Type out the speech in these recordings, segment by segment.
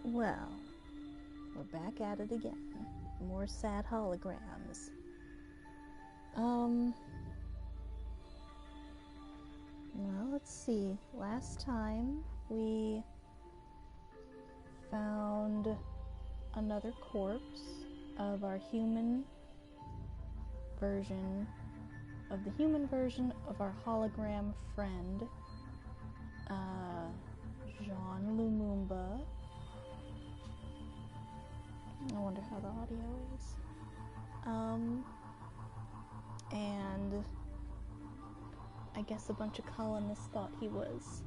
Well, we're back at it again. More sad holograms. Well, let's see. Last time we found another corpse of our human version of our hologram friend, Jean Lumumba. I wonder how the audio is. And I guess a bunch of colonists thought he was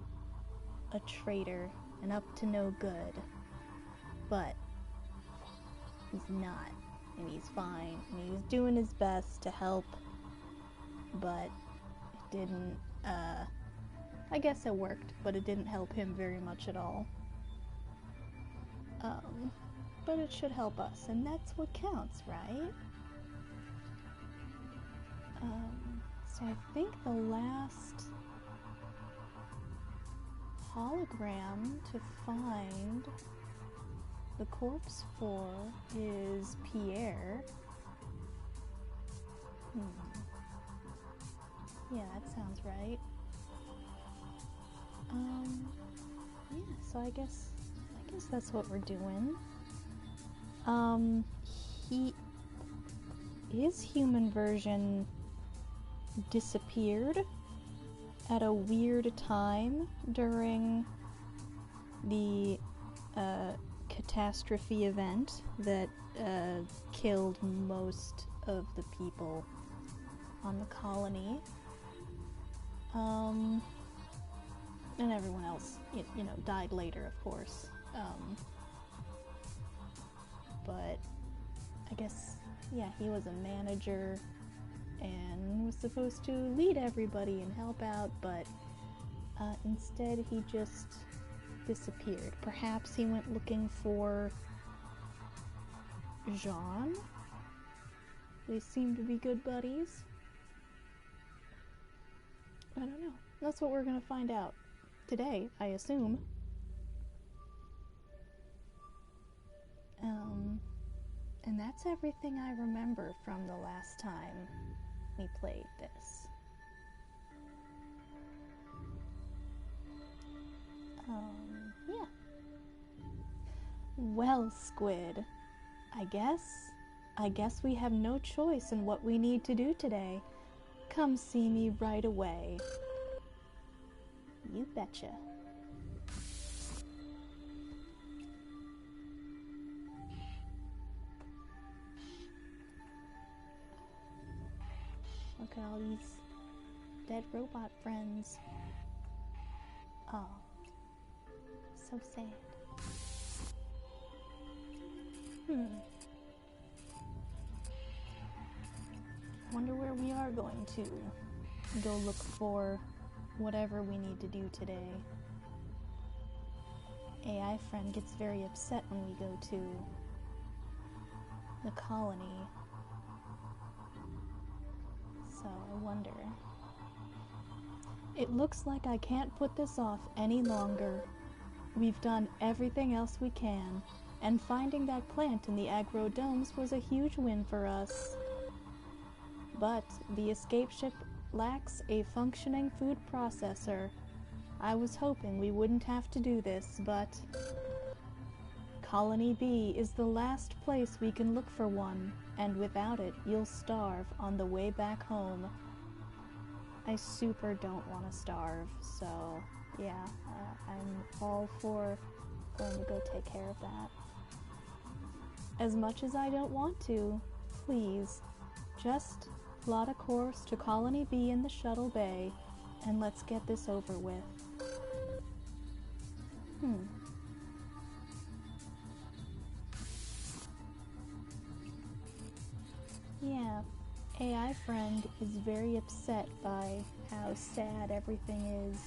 a traitor and up to no good. But he's not, and he's fine, and he was doing his best to help, but it didn't, I guess it worked, but it didn't help him very much at all. But it should help us, and that's what counts, right? So I think the last hologram to find the corpse for is Pierre. Yeah, that sounds right. Yeah, so I guess that's what we're doing. His human version disappeared at a weird time during the catastrophe event that killed most of the people on the colony. And everyone else, you know, died later, of course. But I guess, yeah, he was a manager and was supposed to lead everybody and help out, but instead he just disappeared. Perhaps he went looking for Jean? They seem to be good buddies. I don't know. That's what we're gonna find out today, I assume. And that's everything I remember from the last time we played this. Yeah. Well, Squid, I guess we have no choice in what we need to do today. Come see me right away. You betcha. Look at all these dead robot friends. Oh, so sad. Wonder where we are going to go look for whatever we need to do today. AI friend gets very upset when we go to the colony. So I wonder. It looks like I can't put this off any longer. We've done everything else we can, and finding that plant in the aggro domes was a huge win for us. But the escape ship lacks a functioning food processor. I was hoping we wouldn't have to do this, but Colony B is the last place we can look for one, and without it, you'll starve on the way back home. I super don't want to starve, so yeah, I'm all for going to go take care of that. As much as I don't want to, please, just plot a course to Colony B in the shuttle bay, and let's get this over with. Yeah, AI friend is very upset by how sad everything is.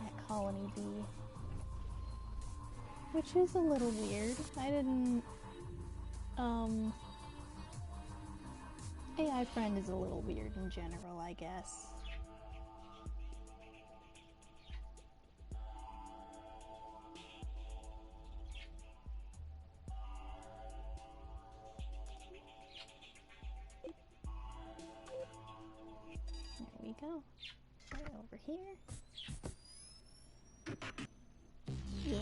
At Colony B. Which is a little weird. I didn't, AI friend is a little weird in general, I guess. There we go. Right over here. Yeah.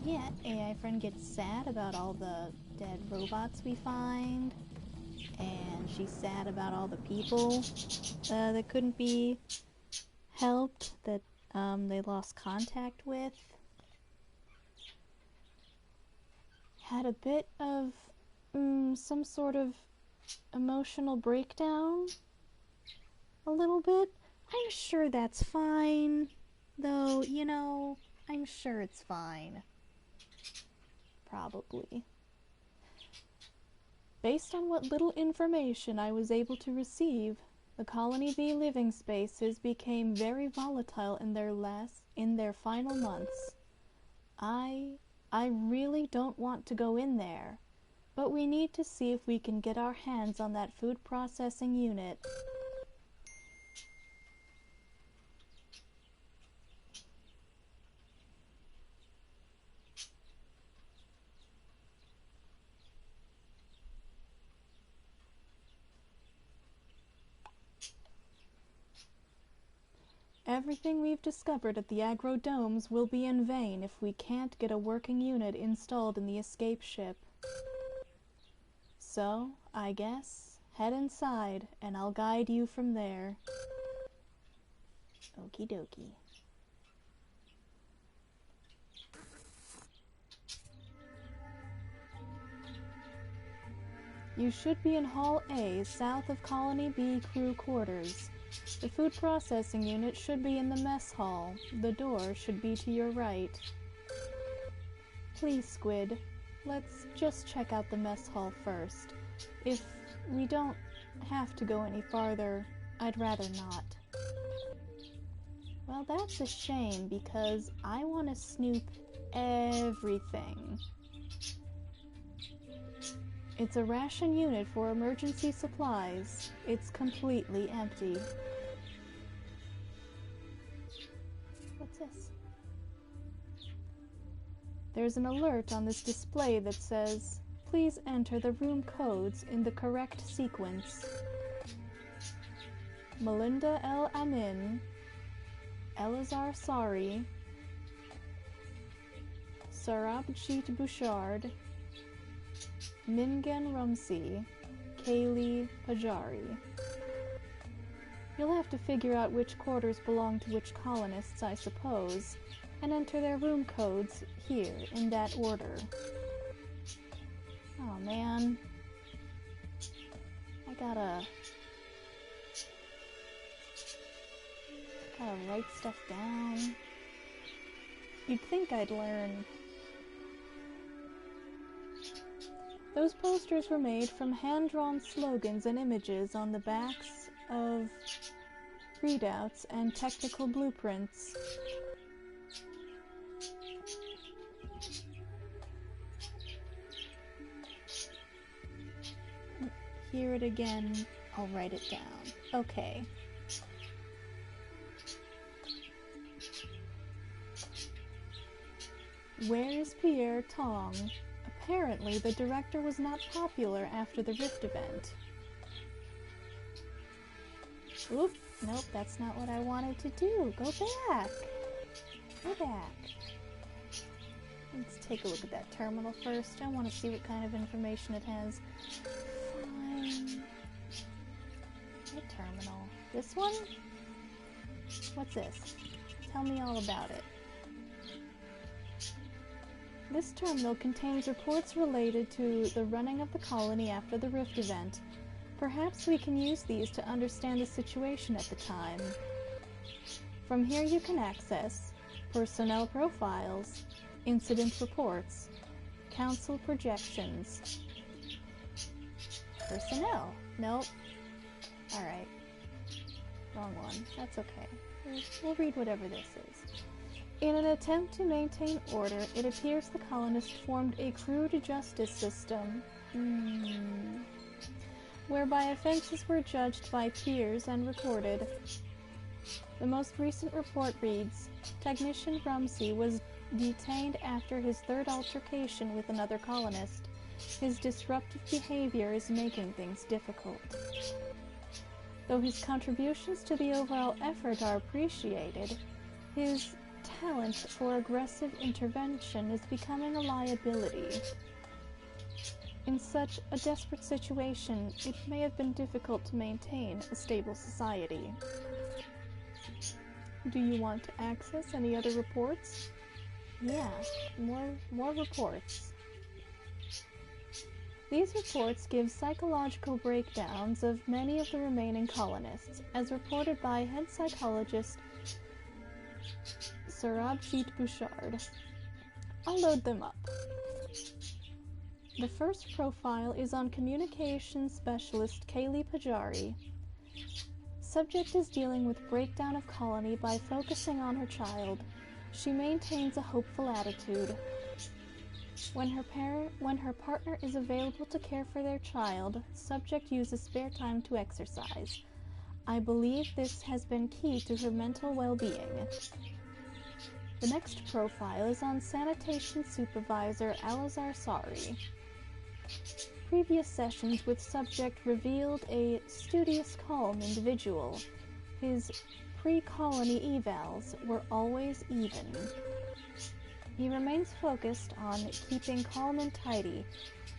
Yeah, AI friend gets sad about all the dead robots we find, and she's sad about all the people that couldn't be helped, that they lost contact with. Had a bit of some sort of emotional breakdown, a little bit. I'm sure that's fine, though, you know, I'm sure it's fine. Probably. Based on what little information I was able to receive, the Colony B living spaces became very volatile in their final months. I really don't want to go in there, but we need to see if we can get our hands on that food processing unit. Everything we've discovered at the aggro domes will be in vain if we can't get a working unit installed in the escape ship. So, I guess Head inside, and I'll guide you from there. Okie dokie. You should be in Hall A, south of Colony B crew quarters. The food processing unit should be in the mess hall. The door should be to your right. Please, Squid, let's just check out the mess hall first. If we don't have to go any farther, I'd rather not. Well, that's a shame, because I want to snoop everything. It's a ration unit for emergency supplies. It's completely empty. What's this? There's an alert on this display that says, please enter the room codes in the correct sequence. Melinda L. Amin, Elazar Sari, Sarabjit Bouchard, Mingan Rumsi, Kaylee Pajari. You'll have to figure out which quarters belong to which colonists, I suppose, and enter their room codes here in that order. Oh man. I gotta write stuff down. You'd think I'd learn. Those posters were made from hand-drawn slogans and images on the backs of readouts and technical blueprints. Hear it again, I'll write it down. Okay. Where is Pierre Tong? Apparently, the director was not popular after the Rift event. Oop, nope, that's not what I wanted to do. Go back. Go back. Let's take a look at that terminal first. I want to see what kind of information it has. Fine. What terminal? This one? What's this? Tell me all about it. This terminal contains reports related to the running of the colony after the Rift event. Perhaps we can use these to understand the situation at the time. From here you can access personnel profiles, incident reports, council projections. Personnel. Nope. Alright. Wrong one. That's okay. We'll read whatever this is. In an attempt to maintain order, it appears the colonists formed a crude justice system, whereby offenses were judged by peers and recorded. The most recent report reads, Technician Rumsey was detained after his third altercation with another colonist. His disruptive behavior is making things difficult. Though his contributions to the overall effort are appreciated, his talent for aggressive intervention is becoming a liability. In such a desperate situation, it may have been difficult to maintain a stable society. Do you want to access any other reports? Yeah, more reports. These reports give psychological breakdowns of many of the remaining colonists, as reported by head psychologist Sarabjit Bouchard. I'll load them up. The first profile is on communications specialist Kaylee Pajari. Subject is dealing with breakdown of colony by focusing on her child. She maintains a hopeful attitude. When her partner is available to care for their child, subject uses spare time to exercise. I believe this has been key to her mental well-being. The next profile is on sanitation supervisor Elazar Sari. Previous sessions with subject revealed a studious, calm individual. His pre-colony evals were always even. He remains focused on keeping calm and tidy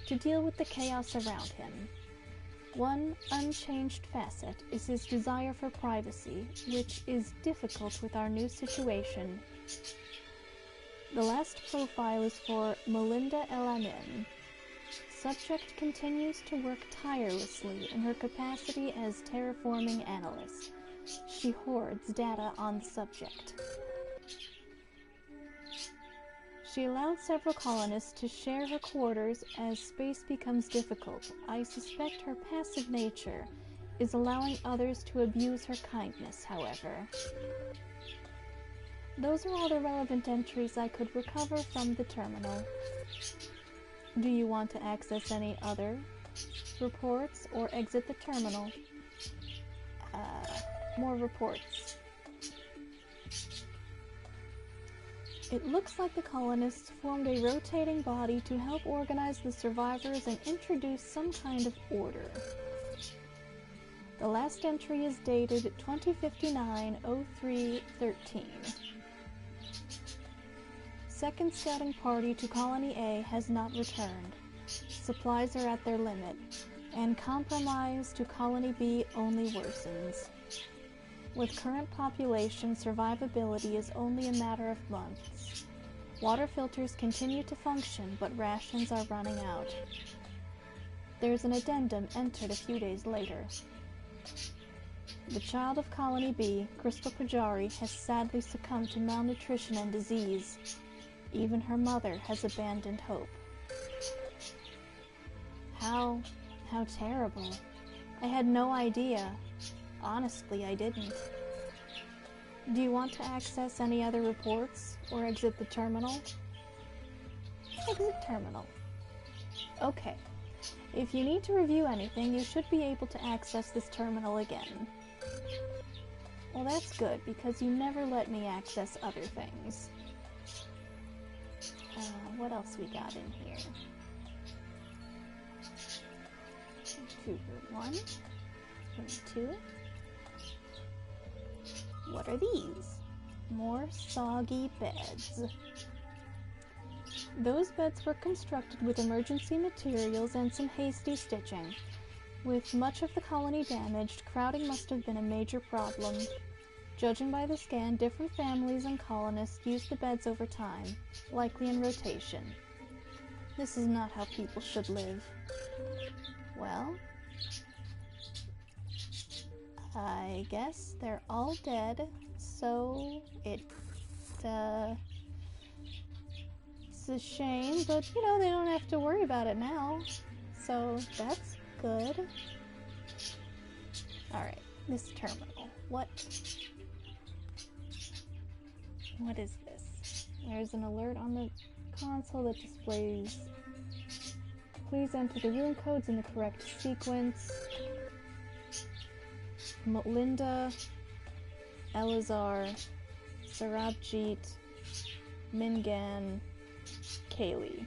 to deal with the chaos around him. One unchanged facet is his desire for privacy, which is difficult with our new situation. The last profile is for Melinda Elamin. Subject continues to work tirelessly in her capacity as terraforming analyst. She hoards data on the subject. She allowed several colonists to share her quarters as space becomes difficult. I suspect her passive nature is allowing others to abuse her kindness, however. Those are all the relevant entries I could recover from the terminal. Do you want to access any other reports or exit the terminal? More reports. It looks like the colonists formed a rotating body to help organize the survivors and introduce some kind of order. The last entry is dated 2059-03-13. Second scouting party to Colony A has not returned. Supplies are at their limit, and compromise to Colony B only worsens. With current population, survivability is only a matter of months. Water filters continue to function, but rations are running out. There's an addendum entered a few days later. The child of Colony B, Crystal Pajari, has sadly succumbed to malnutrition and disease. Even her mother has abandoned hope. How terrible. I had no idea. Honestly, I didn't. Do you want to access any other reports or exit the terminal? Exit terminal. Okay. If you need to review anything, you should be able to access this terminal again. Well, that's good, because you never let me access other things. What else we got in here? Cougar 1. 2. What are these? More soggy beds. Those beds were constructed with emergency materials and some hasty stitching. With much of the colony damaged, crowding must have been a major problem. Judging by the scan, different families and colonists used the beds over time, likely in rotation. This is not how people should live. Well, I guess they're all dead, so it's a shame, but you know, they don't have to worry about it now, so that's good. Alright, this terminal. What is this? There's an alert on the console that displays, please enter the room codes in the correct sequence. Melinda, Elazar, Sarabjit, Mingan, Kaylee.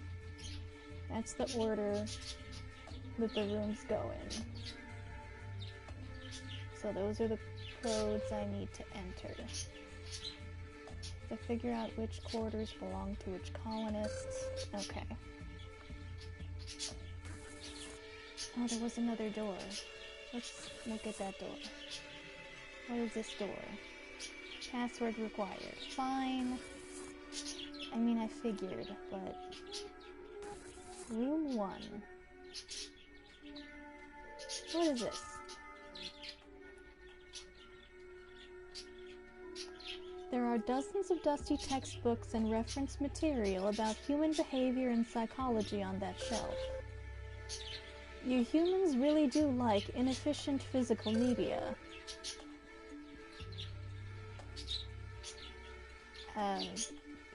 That's the order that the rooms go in. So those are the codes I need to enter. To figure out which quarters belong to which colonists. Okay. Oh, there was another door. Let's look at that door. What is this door? Password required. Fine. I mean, I figured, but... Room 1. What is this? There are dozens of dusty textbooks and reference material about human behavior and psychology on that shelf. You humans really do like inefficient physical media.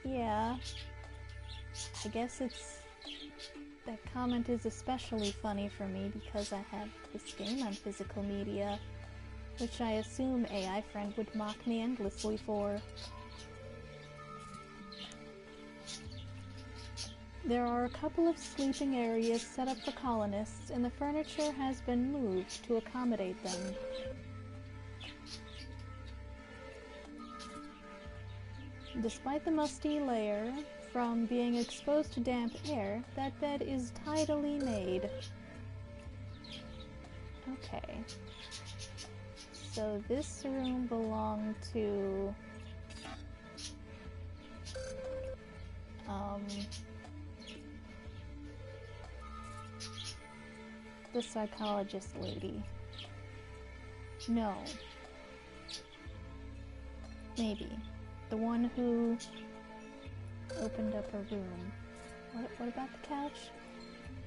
Yeah. I guess that comment is especially funny for me because I have this game on physical media, which I assume AI friend would mock me endlessly for. There are a couple of sleeping areas set up for colonists, and the furniture has been moved to accommodate them. Despite the musty layer from being exposed to damp air, that bed is tidily made. Okay. So this room belonged to the psychologist lady. No. Maybe. The one who opened up a room. What about the couch?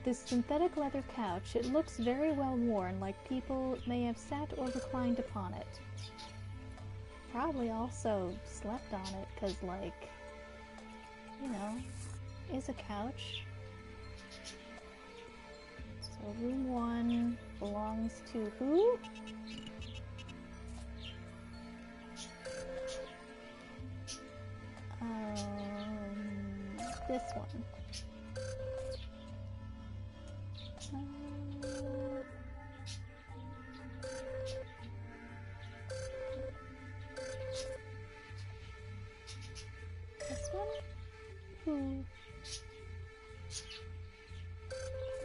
This synthetic leather couch, it looks very well worn, like people may have sat or reclined upon it. Probably also slept on it, cause like, you know, is a couch. So room 1 belongs to who? This one. This one? Who?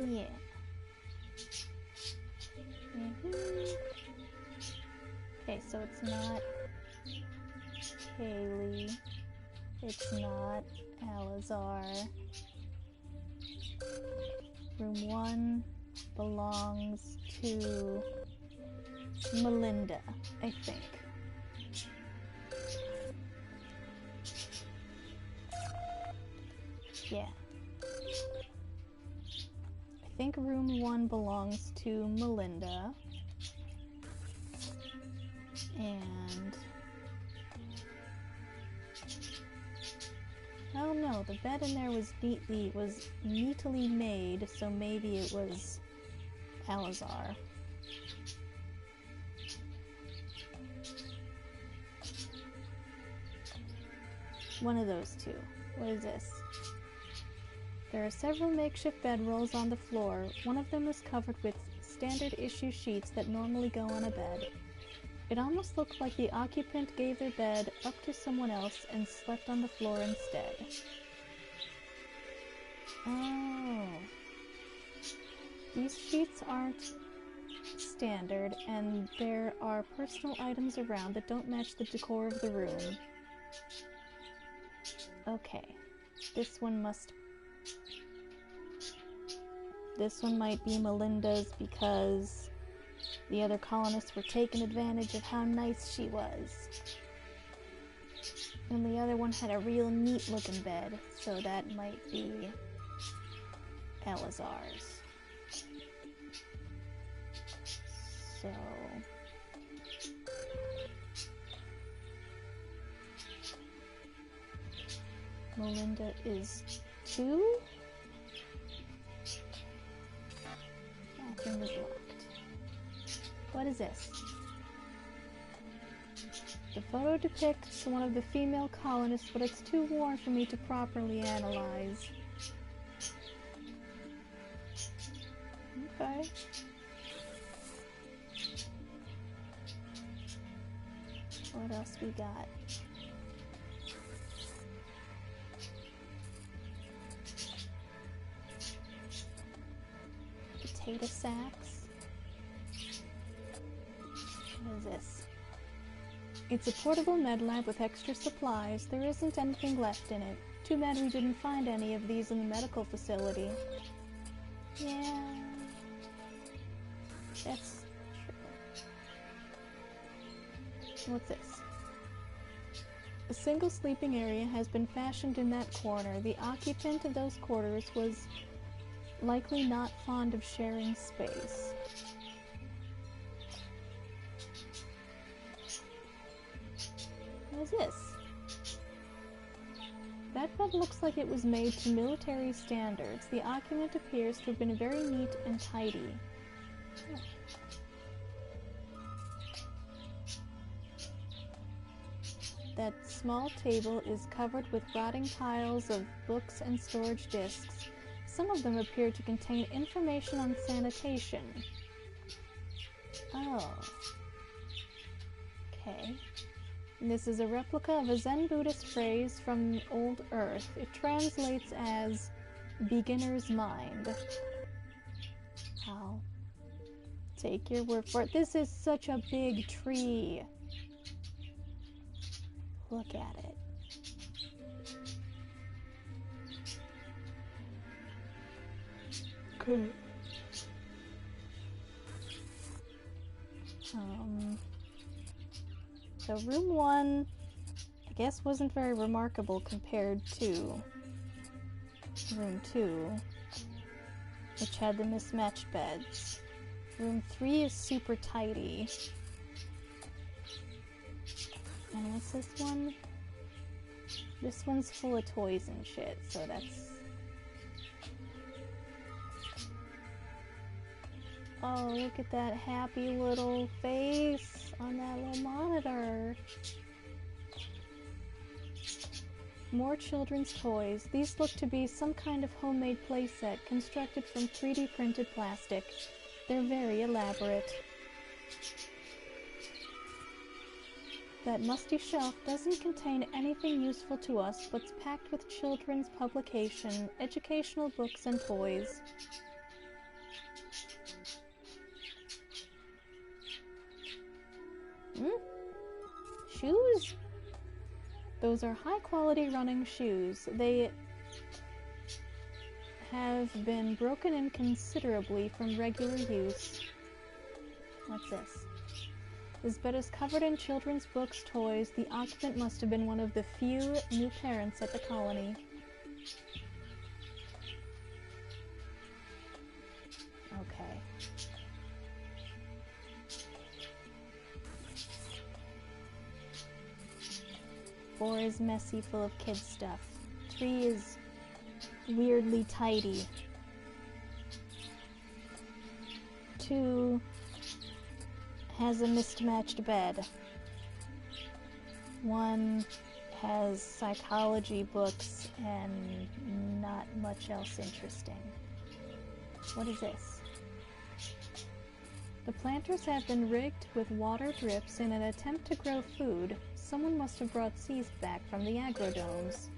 Yeah. Okay, so it's not Kaylee. It's not Alazar. Room 1 belongs to Melinda, I think. Yeah. I think room 1 belongs to Melinda. And oh no, the bed in there was neatly made, so maybe it was Alazar. One of those two. What is this? There are several makeshift bedrolls on the floor. One of them is covered with standard issue sheets that normally go on a bed. It almost looked like the occupant gave their bed up to someone else and slept on the floor instead. Oh. These sheets aren't standard, and there are personal items around that don't match the decor of the room. Okay. This one might be Melinda's because the other colonists were taking advantage of how nice she was. And the other one had a real neat-looking bed, so that might be Alazar's. So... Melinda is 2? Bathroom is locked. What is this? The photo depicts one of the female colonists, but it's too worn for me to properly analyze. Okay. What else we got? Potato sacks. What is this? It's a portable med lab with extra supplies. There isn't anything left in it. Too bad we didn't find any of these in the medical facility. Yeah, that's true. What's this? A single sleeping area has been fashioned in that corner. The occupant of those quarters was likely not fond of sharing space. What is this? That bed looks like it was made to military standards. The occupant appears to have been very neat and tidy. Oh. That small table is covered with rotting piles of books and storage discs. Some of them appear to contain information on sanitation. Oh. Okay. This is a replica of a Zen Buddhist phrase from Old Earth. It translates as beginner's mind. I'll take your word for it. This is such a big tree. Look at it. Okay. So room 1, I guess, wasn't very remarkable compared to room 2, which had the mismatched beds. Room 3 is super tidy. And what's this one? This one's full of toys and shit, so that's... Oh, look at that happy little face on that little monitor. More children's toys. These look to be some kind of homemade playset constructed from 3D printed plastic. They're very elaborate. That musty shelf doesn't contain anything useful to us, but's packed with children's publication, educational books, and toys. Shoes? Those are high-quality running shoes. They have been broken in considerably from regular use. What's this? This bed is covered in children's books, toys. The occupant must have been one of the few new parents at the colony. Okay. Four is messy, full of kids' stuff. 3 is weirdly tidy. 2 has a mismatched bed. 1 has psychology books and not much else interesting. What is this? The planters have been rigged with water drips in an attempt to grow food. Someone must have brought seeds back from the agrodomes.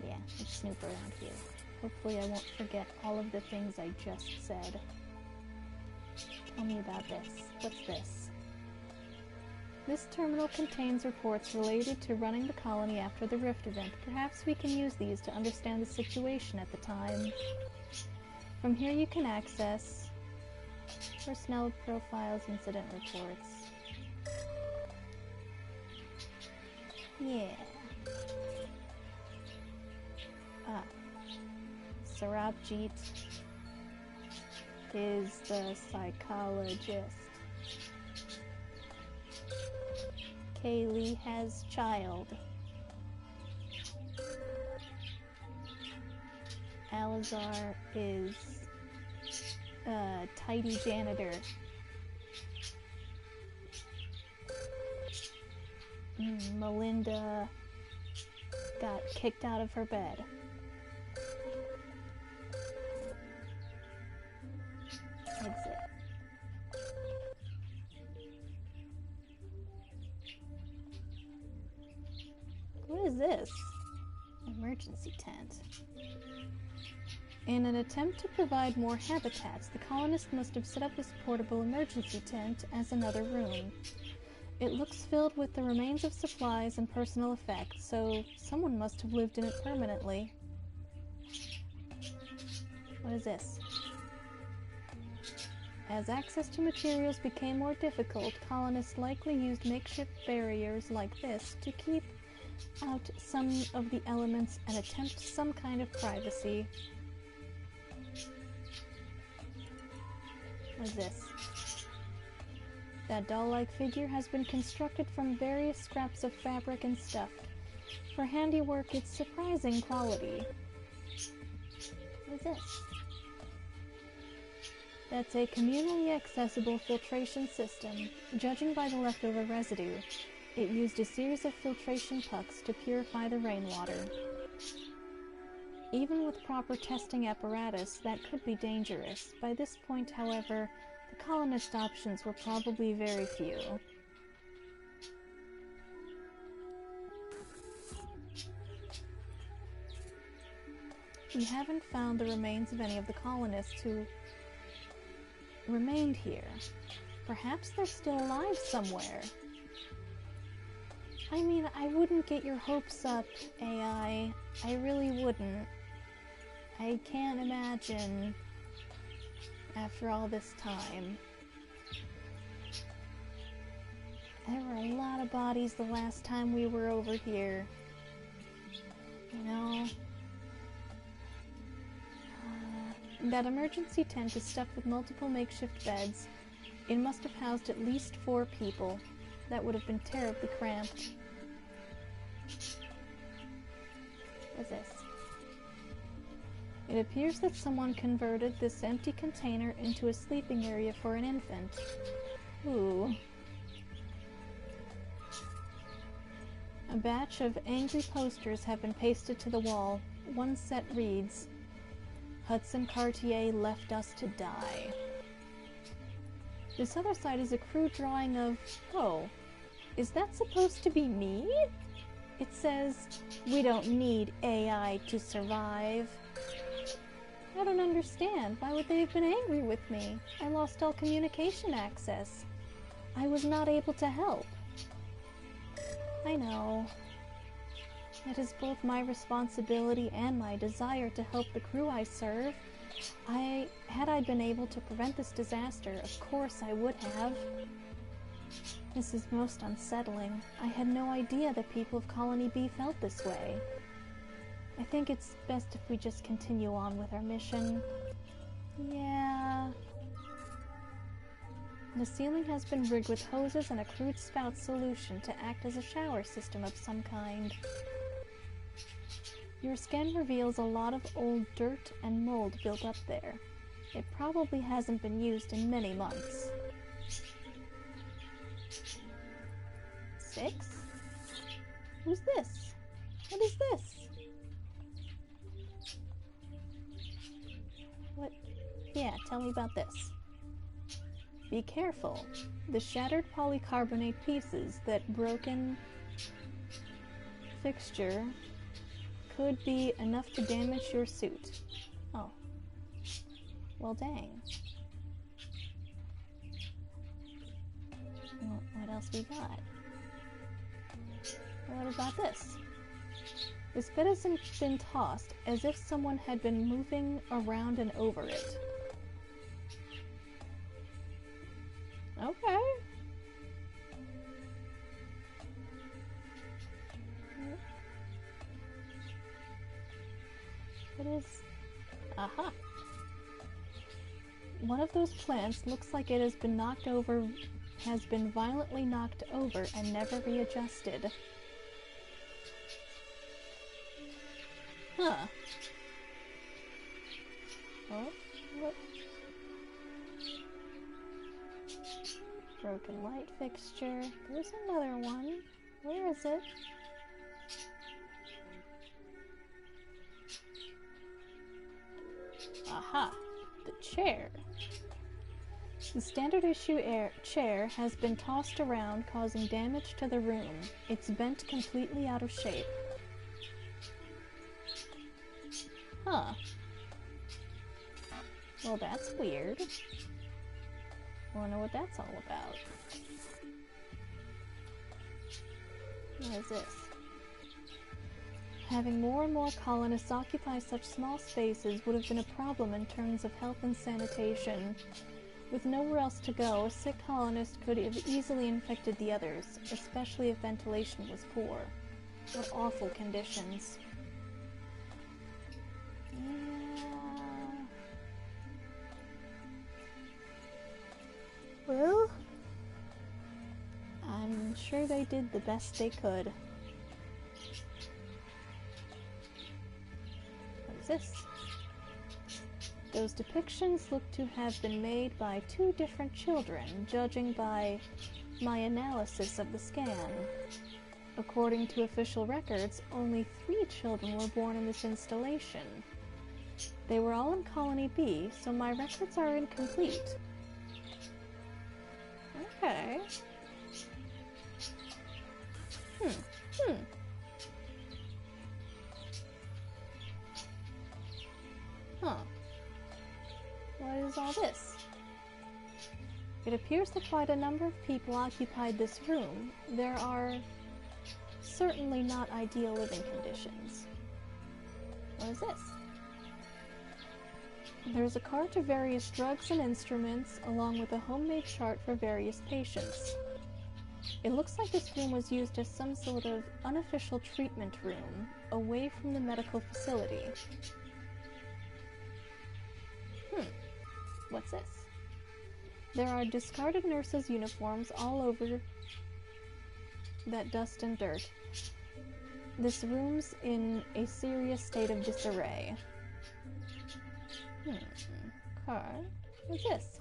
Yeah, let's snoop around here. Hopefully I won't forget all of the things I just said. Tell me about this. What's this? This terminal contains reports related to running the colony after the Rift event. Perhaps we can use these to understand the situation at the time. From here you can access personnel profiles, incident reports. Yeah. Sarabjit is the psychologist. Kaylee has child. Alazar is tidy janitor. Melinda got kicked out of her bed. Exit. What is this? Emergency tent. In an attempt to provide more habitats, the colonists must have set up this portable emergency tent as another room. It looks filled with the remains of supplies and personal effects, so someone must have lived in it permanently. What is this? As access to materials became more difficult, colonists likely used makeshift barriers like this to keep out some of the elements and attempt some kind of privacy. What is this? That doll-like figure has been constructed from various scraps of fabric and stuffed. For handiwork, it's surprising quality. What is this? That's a communally accessible filtration system. Judging by the leftover residue, it used a series of filtration pucks to purify the rainwater. Even with proper testing apparatus, that could be dangerous. By this point, however, the colonist options were probably very few. We haven't found the remains of any of the colonists who remained here. Perhaps they're still alive somewhere. I mean, I wouldn't get your hopes up, AI. I really wouldn't. I can't imagine, after all this time. There were a lot of bodies the last time we were over here. You know? That emergency tent is stuffed with multiple makeshift beds. It must have housed at least 4 people. That would have been terribly cramped. What's this? It appears that someone converted this empty container into a sleeping area for an infant. Ooh. A batch of angry posters have been pasted to the wall. One set reads, Hudson Cartier left us to die. This other side is a crude drawing of... Oh, is that supposed to be me? It says, we don't need AI to survive. I don't understand. Why would they have been angry with me? I lost all communication access. I was not able to help. I know. It is both my responsibility and my desire to help the crew I serve. Had I been able to prevent this disaster, of course I would have. This is most unsettling. I had no idea the people of Colony B felt this way. I think it's best if we just continue on with our mission. Yeah. The ceiling has been rigged with hoses and a crude spout solution to act as a shower system of some kind. Your scan reveals a lot of old dirt and mold built up there. It probably hasn't been used in many months. 6? Who's this? What is this? What? Yeah, tell me about this. Be careful. The shattered polycarbonate pieces, that broken fixture, could be enough to damage your suit. Oh. Well, dang. Well, what else we got? What about this? This bed has been tossed as if someone had been moving around and over it. Okay. What is... Aha! One of those plants looks like it has been knocked over, has been violently knocked over and never readjusted. Huh. Oh, what? Broken light fixture. There's another one. Where is it? Aha! The chair. The standard issue chair has been tossed around, causing damage to the room. It's bent completely out of shape. Huh. Well, that's weird. Wanna know what that's all about. What is this? Having more and more colonists occupy such small spaces would have been a problem in terms of health and sanitation. With nowhere else to go, a sick colonist could have easily infected the others, especially if ventilation was poor. What awful conditions. Yeah. Well, I'm sure they did the best they could. What is this? Those depictions look to have been made by 2 different children, judging by my analysis of the scan. According to official records, only 3 children were born in this installation. They were all in Colony B, so my records are incomplete. Okay. now this. It appears that quite a number of people occupied this room. There are certainly not ideal living conditions. What is this? There's a cart of various drugs and instruments, along with a homemade chart for various patients. It looks like this room was used as some sort of unofficial treatment room, away from the medical facility. What's this? There are discarded nurses' uniforms all over that dust and dirt. This room's in a serious state of disarray. Okay. What's this?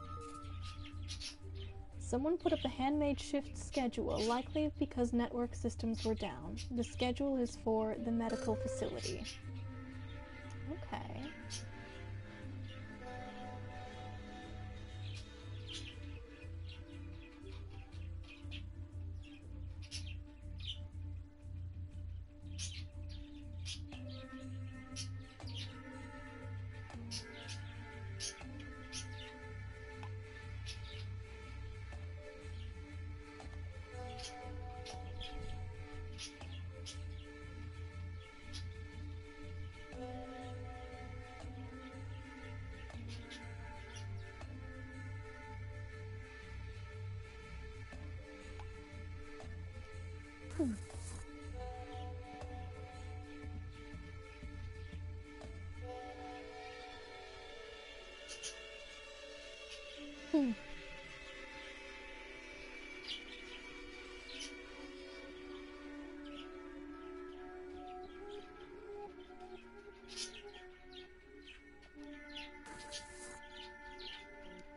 Someone put up a handmade shift schedule, likely because network systems were down. The schedule is for the medical facility. Okay.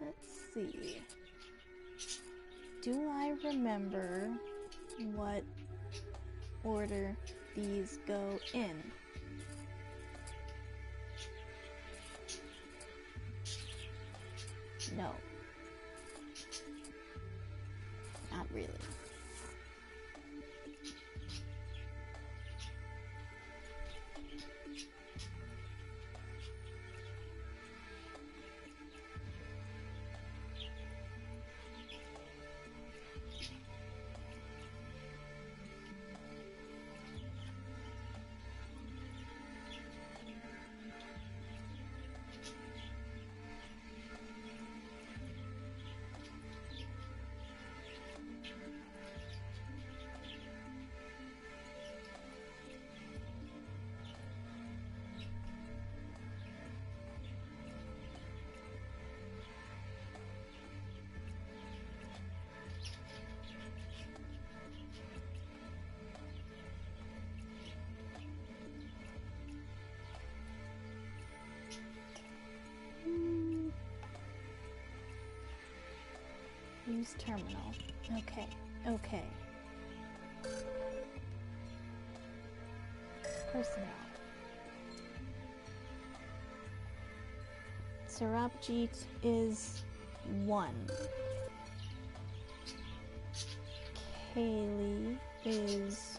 Let's see. Do I remember what order these go in? No. Not really. Use terminal. Okay. Personnel. Sarabjit is 1. Kaylee is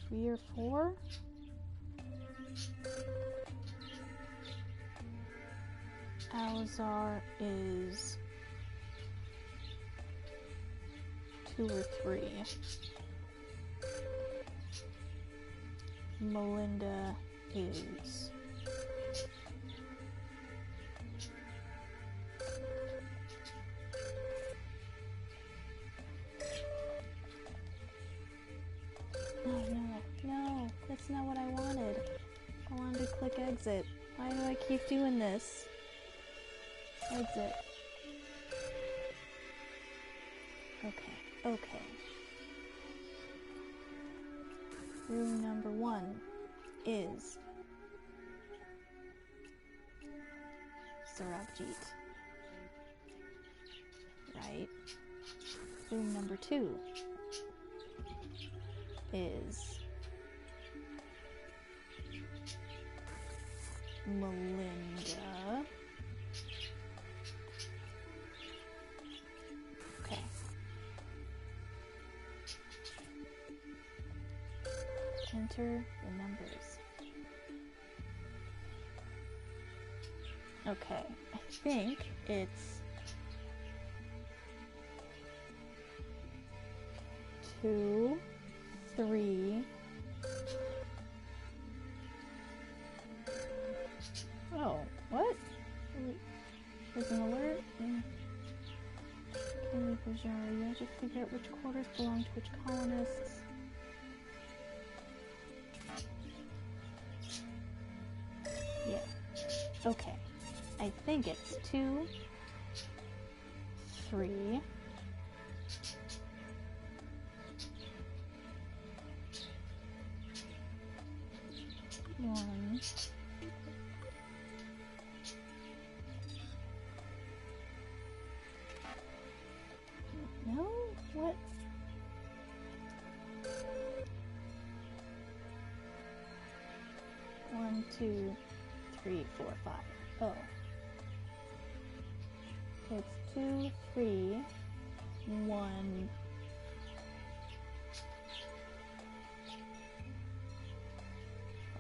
3 or 4. Alazar is 2 or 3. Melinda is. Oh no, that's not what I wanted. I wanted to click exit. Why do I keep doing this? Exit. Okay. Room number 1 is Sarabjit. Right? Room number 2 is Melinda. Okay. Enter the numbers. Okay, I think it's 2, 3. Oh, what? There's an alert? Kelly Bajari, you have to figure out which quarters belong to which colonists. Yeah. Okay. I think it's 2, 3. 1. No? What? 1, 2, 3, 4, 5. Oh. It's 2, 3, 1.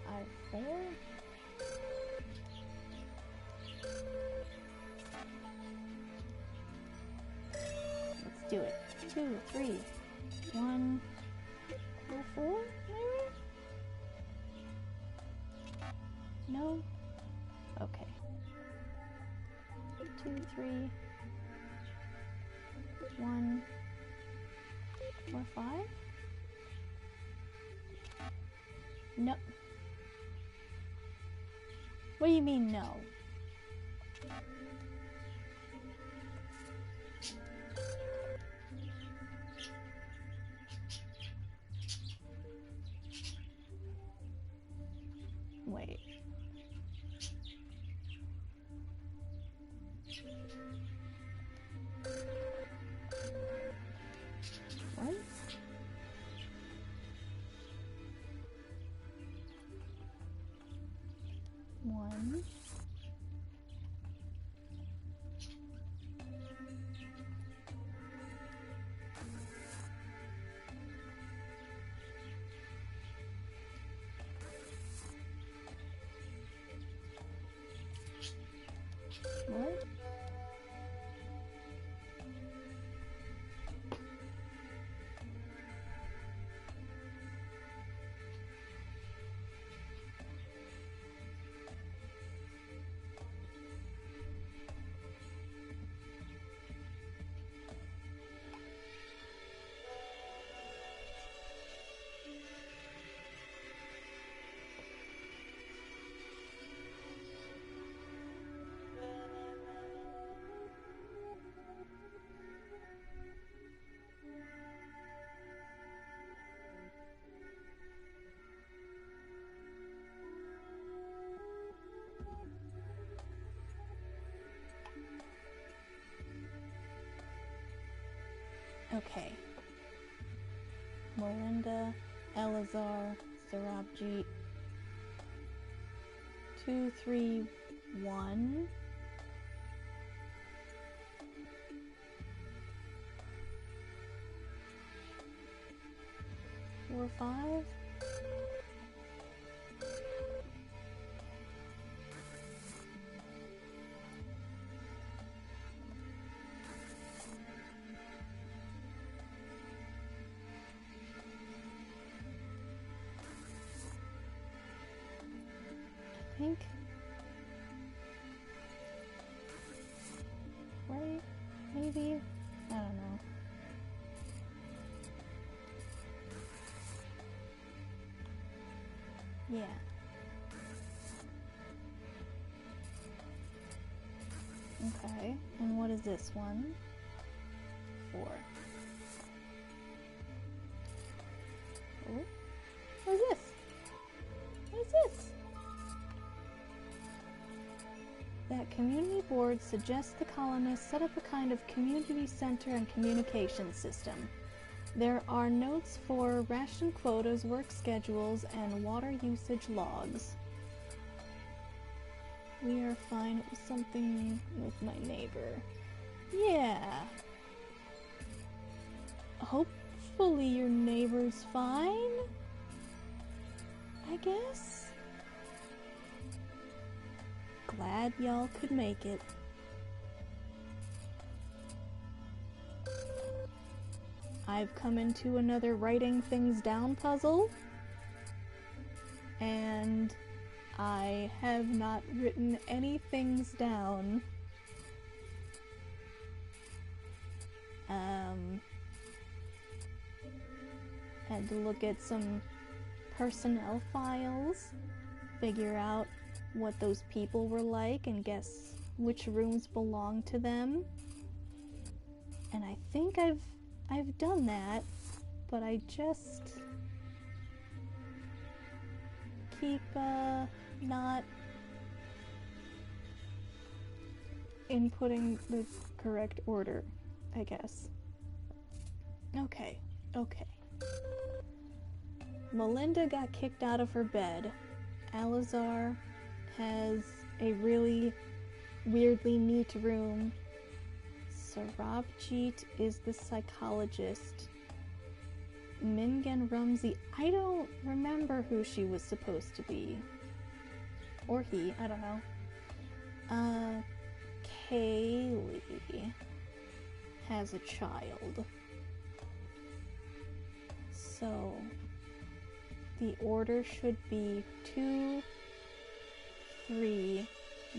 5, 4. Let's do it. 2, 3, 1, 4, maybe? No? Okay. 2, 3, 1, 4, 5? No. What do you mean, no? Wait. What? One. What? Okay. Melinda, Elazar, Sarabjit. 2, 3, 1. 4, 5. Yeah. Okay, and what is this one for? Oh, what is this? What is this? That community board suggests the colonists set up a kind of community center and communication system. There are notes for ration quotas, work schedules, and water usage logs. We are fine. It was something with my neighbor. Yeah. Hopefully your neighbor's fine, I guess. Glad y'all could make it. I've come into another writing things down puzzle, and I have not written any things down. Had to look at some personnel files, figure out what those people were like, and guess which rooms belong to them. And I think I've done that, but I just keep not inputting the correct order, I guess. Okay. Melinda got kicked out of her bed. Alazar has a really weirdly neat room. Sarabjit is the psychologist. Mingan Rumsey, I don't remember who she was supposed to be. Or he, I don't know. Kaylee has a child. So the order should be 2, 3,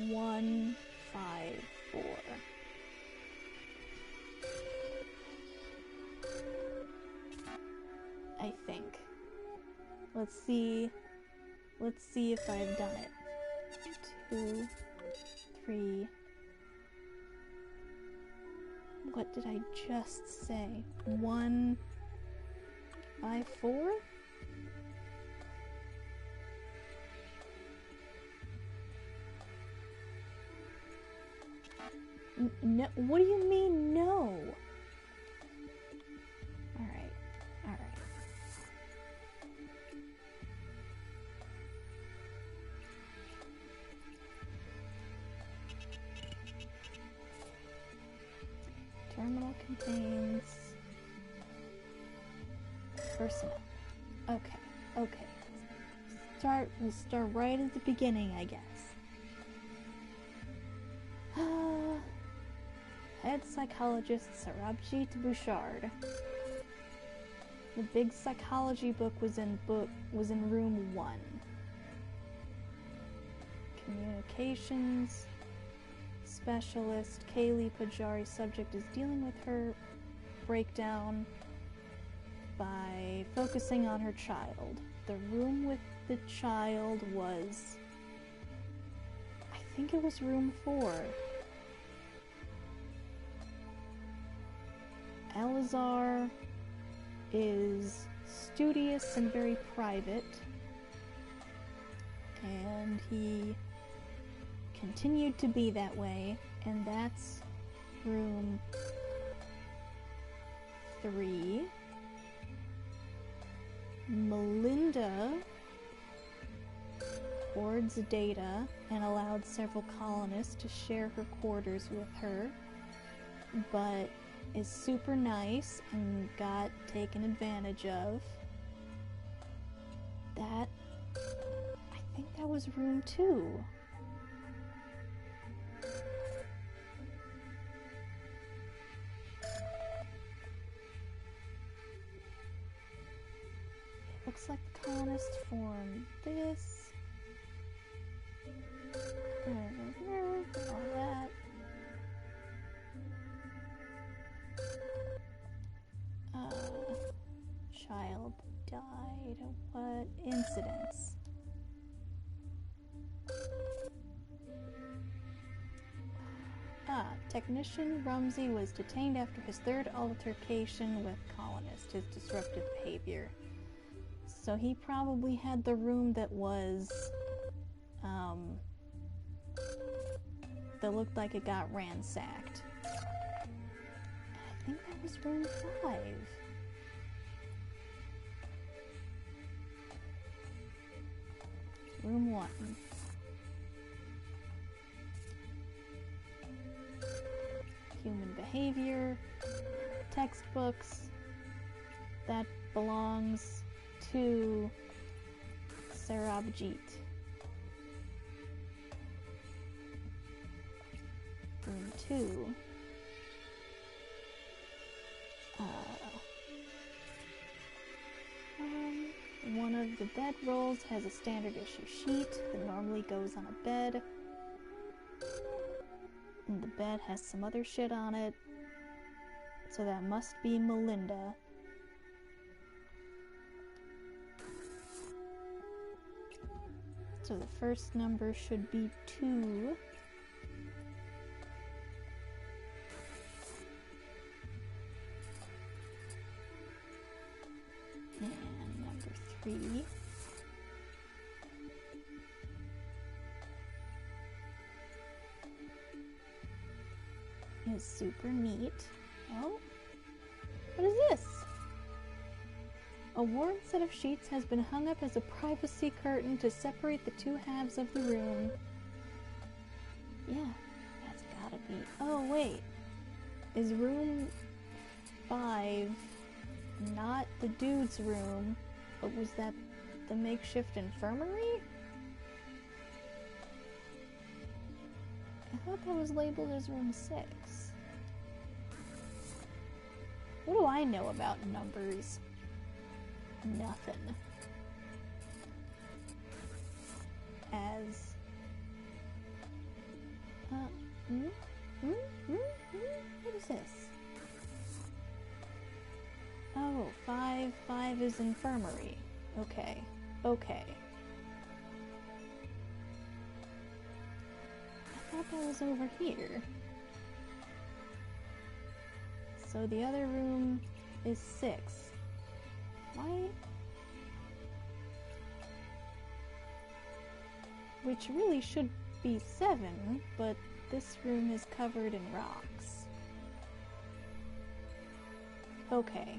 1, 5, 4. I think. Let's see if I've done it. 2, 3. What did I just say? 1, 5, 4? No, what do you mean no? Alright. Terminal contains personnel. Okay. We'll start right at the beginning, I guess. Head psychologist Sarabjit Bouchard. The big psychology book was in room 1. Communications specialist Kaylee Pajari. Subject is dealing with her breakdown by focusing on her child. The room with the child was, I think it was room 4. Alazar is studious and very private, and he continued to be that way, and that's room 3. Melinda hoards data and allowed several colonists to share her quarters with her, but is super nice and got taken advantage of. I think that was room 2. Looks like the colonists formed this. All that. Child died. What incidents? Technician Rumsey was detained after his third altercation with colonists, his disruptive behavior. So he probably had the room that was, that looked like it got ransacked. I think that was room 5. Room 1. Human behavior, textbooks, that belongs to Sarabjit. Room 2. One of the bed rolls has a standard issue sheet that normally goes on a bed. And the bed has some other shit on it. So that must be Melinda. So the first number should be 2. And number 3. Is super neat. Oh, what is this? A worn set of sheets has been hung up as a privacy curtain to separate the two halves of the room. Yeah, that's gotta be... Oh, wait. Is room 5 not the dude's room, but was that the makeshift infirmary? I thought that was labeled as room 6. What do I know about numbers? Nothing. As... What is this? Oh, 5 is infirmary. Okay. Okay. I thought that was over here. So the other room is 6. Why? Which really should be 7, but this room is covered in rocks. Okay.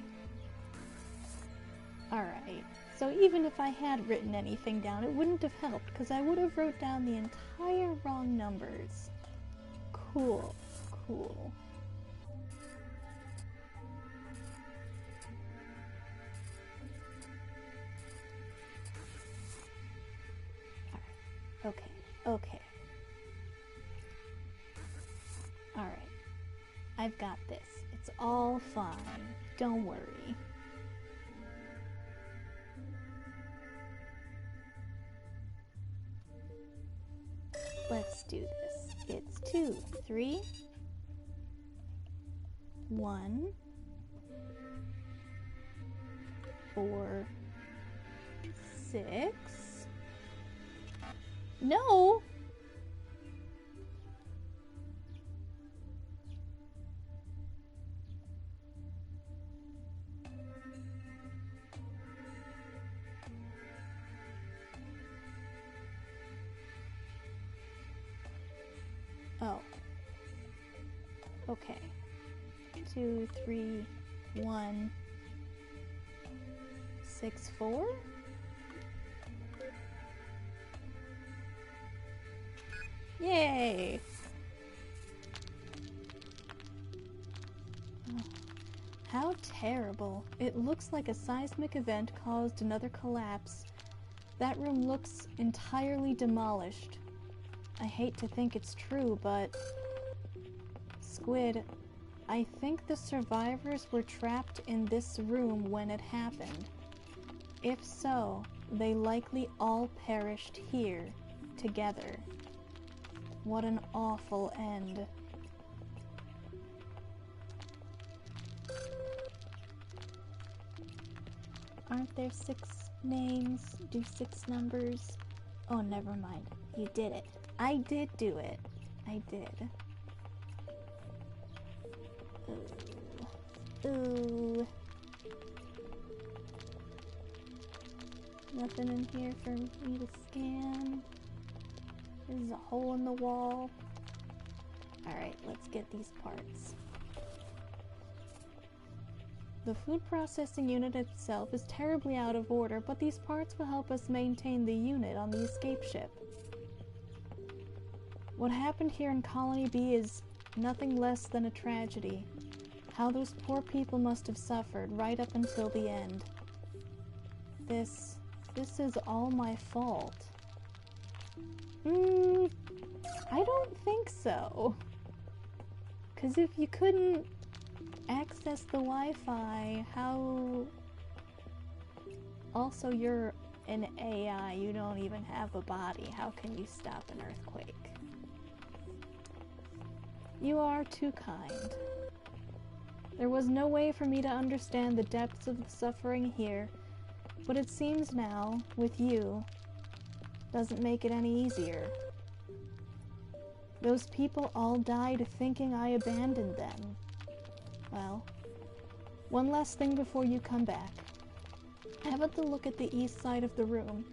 Alright. So even if I had written anything down, it wouldn't have helped, because I would have wrote down the entire wrong numbers. Cool. Cool. Okay, okay. Alright. I've got this. It's all fine. Don't worry. Let's do this. It's 2, 3, 1, 4, 6. No! Oh. Okay. 2, 3, 1, 6, 4? Yay! Oh, how terrible. It looks like a seismic event caused another collapse. That room looks entirely demolished. I hate to think it's true, but... Squid, I think the survivors were trapped in this room when it happened. If so, they likely all perished here, together. What an awful end. Aren't there 6 names? Do 6 numbers? Oh, never mind. You did it. I did do it. I did. Ooh. Nothing in here for me to scan. There's a hole in the wall. Alright, let's get these parts. The food processing unit itself is terribly out of order, but these parts will help us maintain the unit on the escape ship. What happened here in Colony B is nothing less than a tragedy. How those poor people must have suffered right up until the end. This is all my fault. I don't think so. 'Cause if you couldn't access the Wi-Fi, how... Also, you're an AI, you don't even have a body. How can you stop an earthquake? You are too kind. There was no way for me to understand the depths of the suffering here, but it seems now, with you, doesn't make it any easier. Those people all died thinking I abandoned them. Well, one last thing before you come back. Have a look at the east side of the room.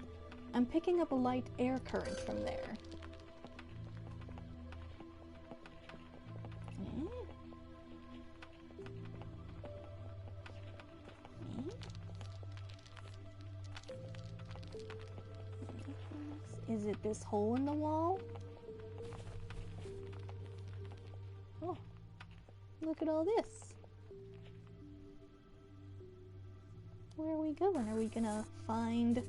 I'm picking up a light air current from there. Is it this hole in the wall? Oh, look at all this. Where are we going? Are we gonna find...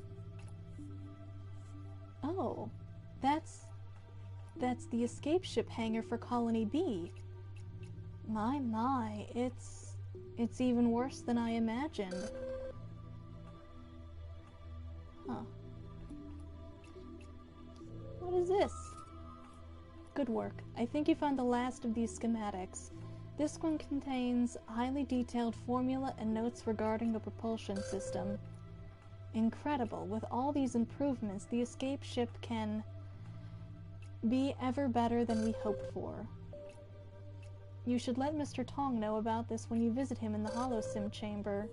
Oh, that's the escape ship hangar for Colony B. My, it's even worse than I imagined. Huh. What is this? Good work. I think you found the last of these schematics. This one contains highly detailed formula and notes regarding the propulsion system. Incredible. With all these improvements, the escape ship can be ever better than we hoped for. You should let Mr. Tong know about this when you visit him in the holosim chamber.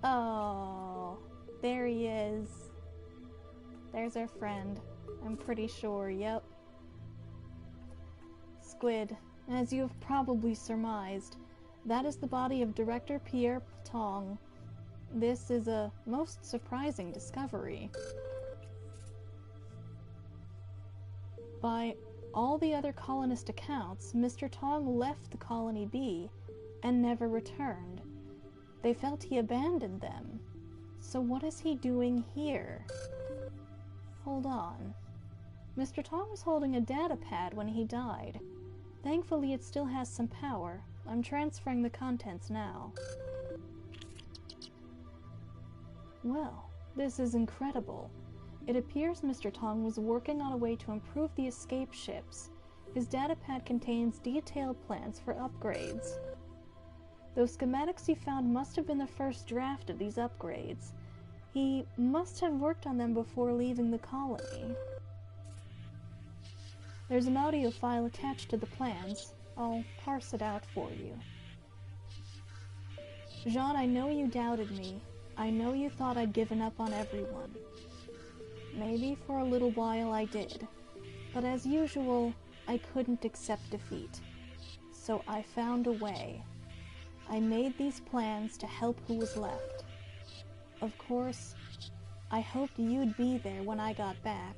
Oh, there he is. There's our friend. I'm pretty sure, yep. Squid, as you have probably surmised, that is the body of Director Pierre Tong. This is a most surprising discovery. By all the other colonist accounts, Mr. Tong left the Colony B and never returned. They felt he abandoned them. So what is he doing here? Hold on. Mr. Tong was holding a data pad when he died. Thankfully, it still has some power. I'm transferring the contents now. Well, this is incredible. It appears Mr. Tong was working on a way to improve the escape ships. His datapad contains detailed plans for upgrades. Those schematics he found must have been the first draft of these upgrades. He must have worked on them before leaving the colony. There's an audio file attached to the plans. I'll parse it out for you. Jean, I know you doubted me. I know you thought I'd given up on everyone. Maybe for a little while I did. But as usual, I couldn't accept defeat. So I found a way. I made these plans to help who was left. Of course, I hoped you'd be there when I got back,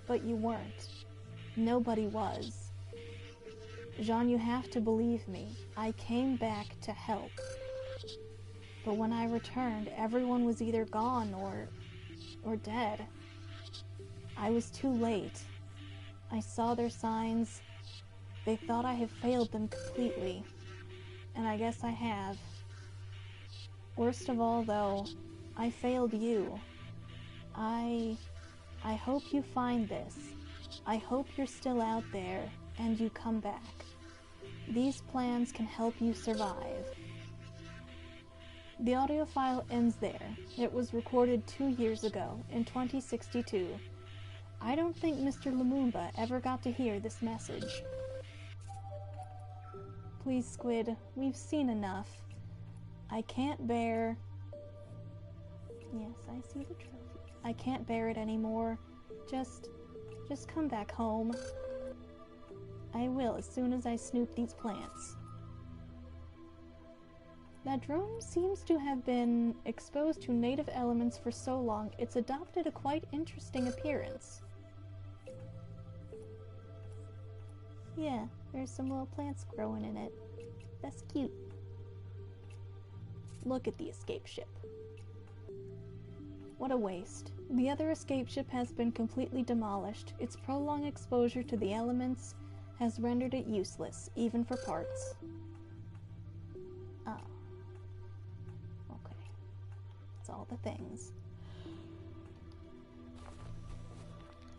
but you weren't. Nobody was. Jean, you have to believe me. I came back to help. But when I returned, everyone was either gone or dead. I was too late. I saw their signs. They thought I had failed them completely. And I guess I have. Worst of all, though, I failed you. I hope you find this. I hope you're still out there, and you come back. These plans can help you survive. The audio file ends there. It was recorded 2 years ago, in 2062. I don't think Mr. Lumumba ever got to hear this message. Please, Squid, we've seen enough. I can't bear... Yes, I see the trophy. I can't bear it anymore. Just come back home. I will, as soon as I snoop these plants. That drone seems to have been exposed to native elements for so long, it's adopted a quite interesting appearance. Yeah, there's some little plants growing in it. That's cute. Look at the escape ship. What a waste. The other escape ship has been completely demolished. Its prolonged exposure to the elements has rendered it useless, even for parts. Oh. Okay. That's all the things.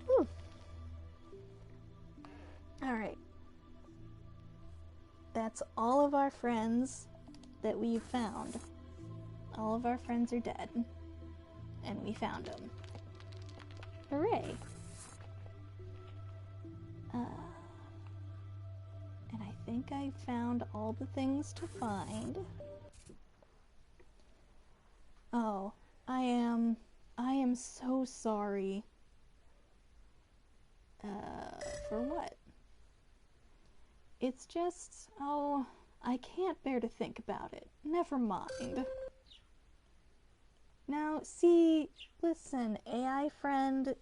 Whew. Alright. That's all of our friends that we've found. All of our friends are dead. And we found them. Hooray! And I think I found all the things to find. Oh, I am so sorry. For what? It's just, oh, I can't bear to think about it. Never mind. Now, see, listen, AI friend,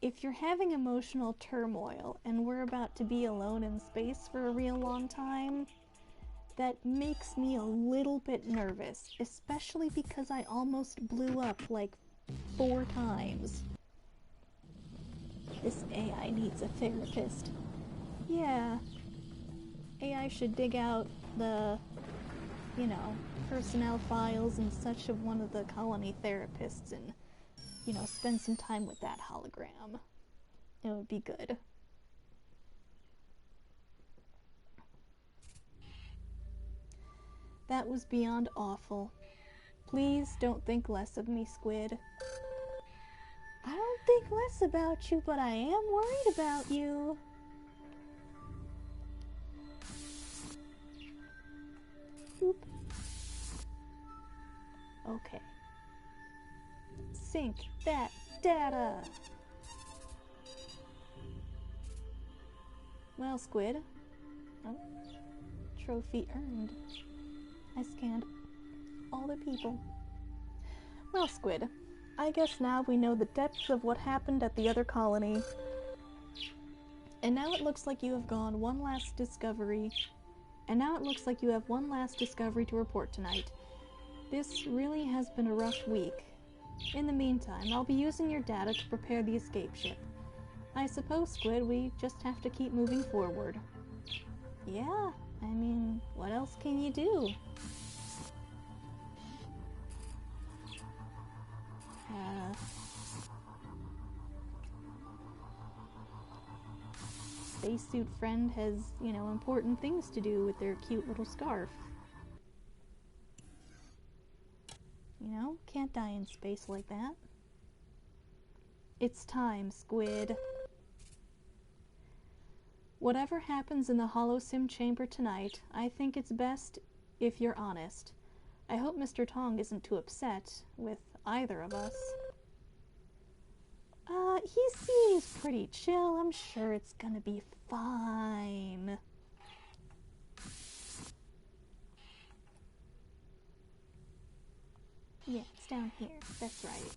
if you're having emotional turmoil and we're about to be alone in space for a real long time, that makes me a little bit nervous, especially because I almost blew up like 4 times. This AI needs a therapist. Yeah, AI should dig out the, you know, personnel files and such of one of the colony therapists and, you know, spend some time with that hologram. It would be good. That was beyond awful. Please don't think less of me, Squid. I don't think less about you, but I am worried about you. Boop. Okay. Sync that data. Well, Squid. Oh. Trophy earned. I scanned all the people. Well, Squid, I guess now we know the depths of what happened at the other colony. And now it looks like you have gone one last discovery. And now it looks like you have one last discovery to report tonight. This really has been a rough week. In the meantime, I'll be using your data to prepare the escape ship. I suppose, Squid, we just have to keep moving forward. Yeah, I mean, what else can you do? Spacesuit friend has, you know, important things to do with their cute little scarf. You know, can't die in space like that. It's time, Squid. Whatever happens in the HoloSim chamber tonight, I think it's best if you're honest. I hope Mr. Tong isn't too upset with either of us. He seems pretty chill. I'm sure it's gonna be fine. Yeah, it's down here. That's right.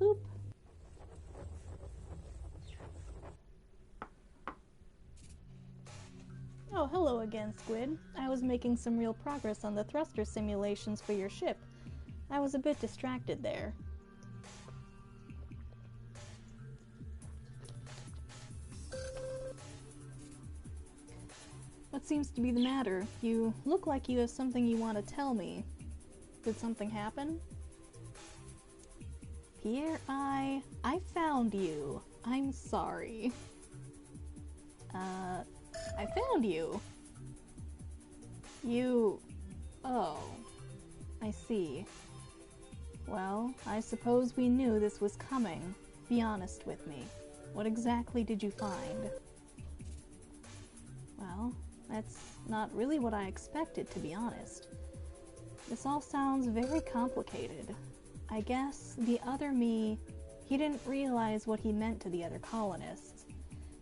Boop. Oh, hello again, Squid. I was making some real progress on the thruster simulations for your ship. I was a bit distracted there. What seems to be the matter? You look like you have something you want to tell me. Did something happen? Pierre, I found you. I'm sorry. I found you. You... Oh. I see. Well, I suppose we knew this was coming. Be honest with me. What exactly did you find? Well, that's not really what I expected, to be honest. This all sounds very complicated. I guess the other me, he didn't realize what he meant to the other colonists,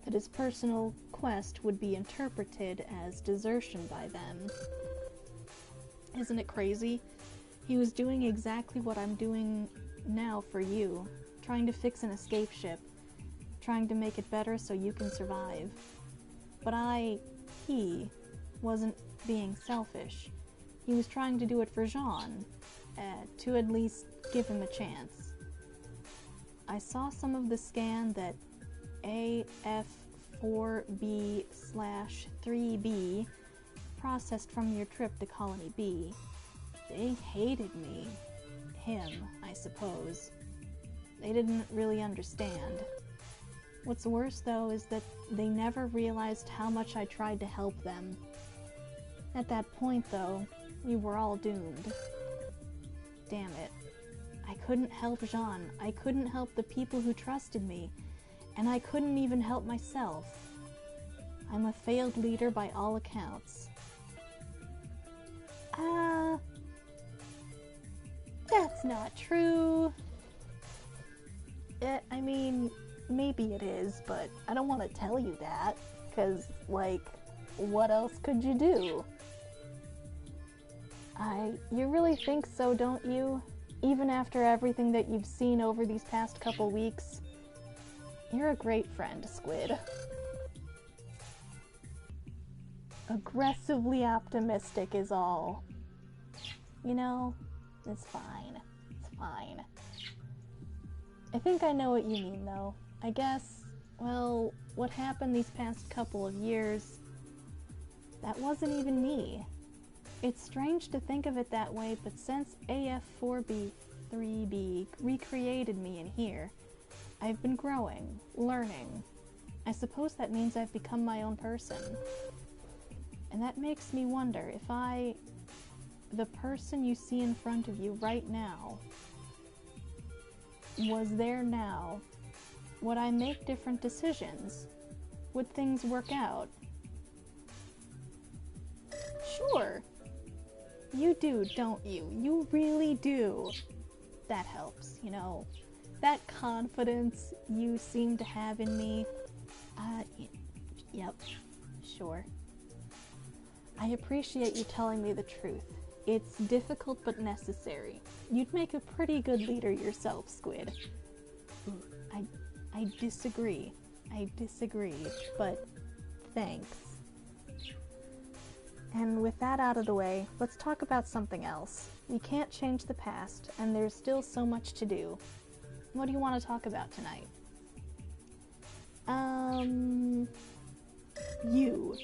that his personal quest would be interpreted as desertion by them. Isn't it crazy? He was doing exactly what I'm doing now for you, trying to fix an escape ship, trying to make it better so you can survive. But he wasn't being selfish. He was trying to do it for Jean, to at least give him a chance. I saw some of the scan that AF4B/3B processed from your trip to Colony B. They hated me. Him, I suppose. They didn't really understand. What's worse, though, is that they never realized how much I tried to help them. At that point, though, we were all doomed. Damn it. I couldn't help Jean. I couldn't help the people who trusted me. And I couldn't even help myself. I'm a failed leader by all accounts. That's not true. I mean, maybe it is, but I don't want to tell you that, because, like, what else could you do? You really think so, don't you? Even after everything that you've seen over these past couple weeks? You're a great friend, Squid. Aggressively optimistic is all. You know, it's fine. It's fine. I think I know what you mean, though. I guess, well, what happened these past couple of years, that wasn't even me. It's strange to think of it that way, but since AF4B3B recreated me in here, I've been growing, learning. I suppose that means I've become my own person. And that makes me wonder if the person you see in front of you right now, was there now, would I make different decisions? Would things work out? Sure. You do, don't you? You really do. That helps, you know. That confidence you seem to have in me. Yep, sure. I appreciate you telling me the truth. It's difficult but necessary. You'd make a pretty good leader yourself, Squid. I disagree. But thanks. And with that out of the way, let's talk about something else. We can't change the past, and there's still so much to do. What do you want to talk about tonight? You.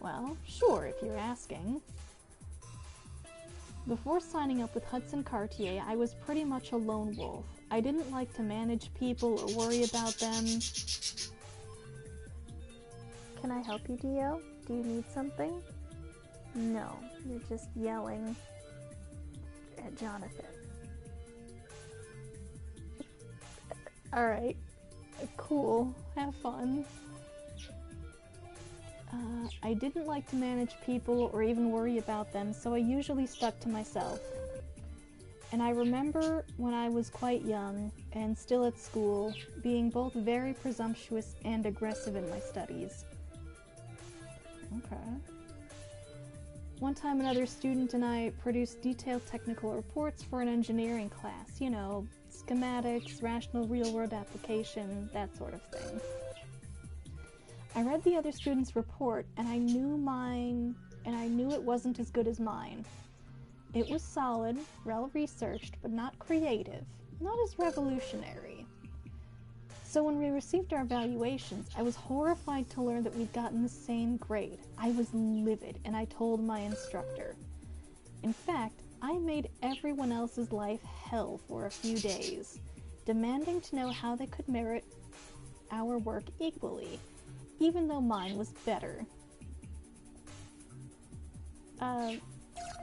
Well, sure, if you're asking. Before signing up with Hudson Cartier, I was pretty much a lone wolf. I didn't like to manage people or worry about them. Can I help you, Dio? Do you need something? No, you're just yelling at Jonathan. Alright, cool, have fun. I didn't like to manage people or even worry about them, so I usually stuck to myself. And I remember when I was quite young, and still at school, being both very presumptuous and aggressive in my studies. Okay. One time another student and I produced detailed technical reports for an engineering class, you know, schematics, rational real-world application, that sort of thing. I read the other student's report, and I knew it wasn't as good as mine. It was solid, well-researched, but not creative, not as revolutionary. So when we received our evaluations, I was horrified to learn that we'd gotten the same grade. I was livid, and I told my instructor. In fact, I made everyone else's life hell for a few days, demanding to know how they could merit our work equally, even though mine was better.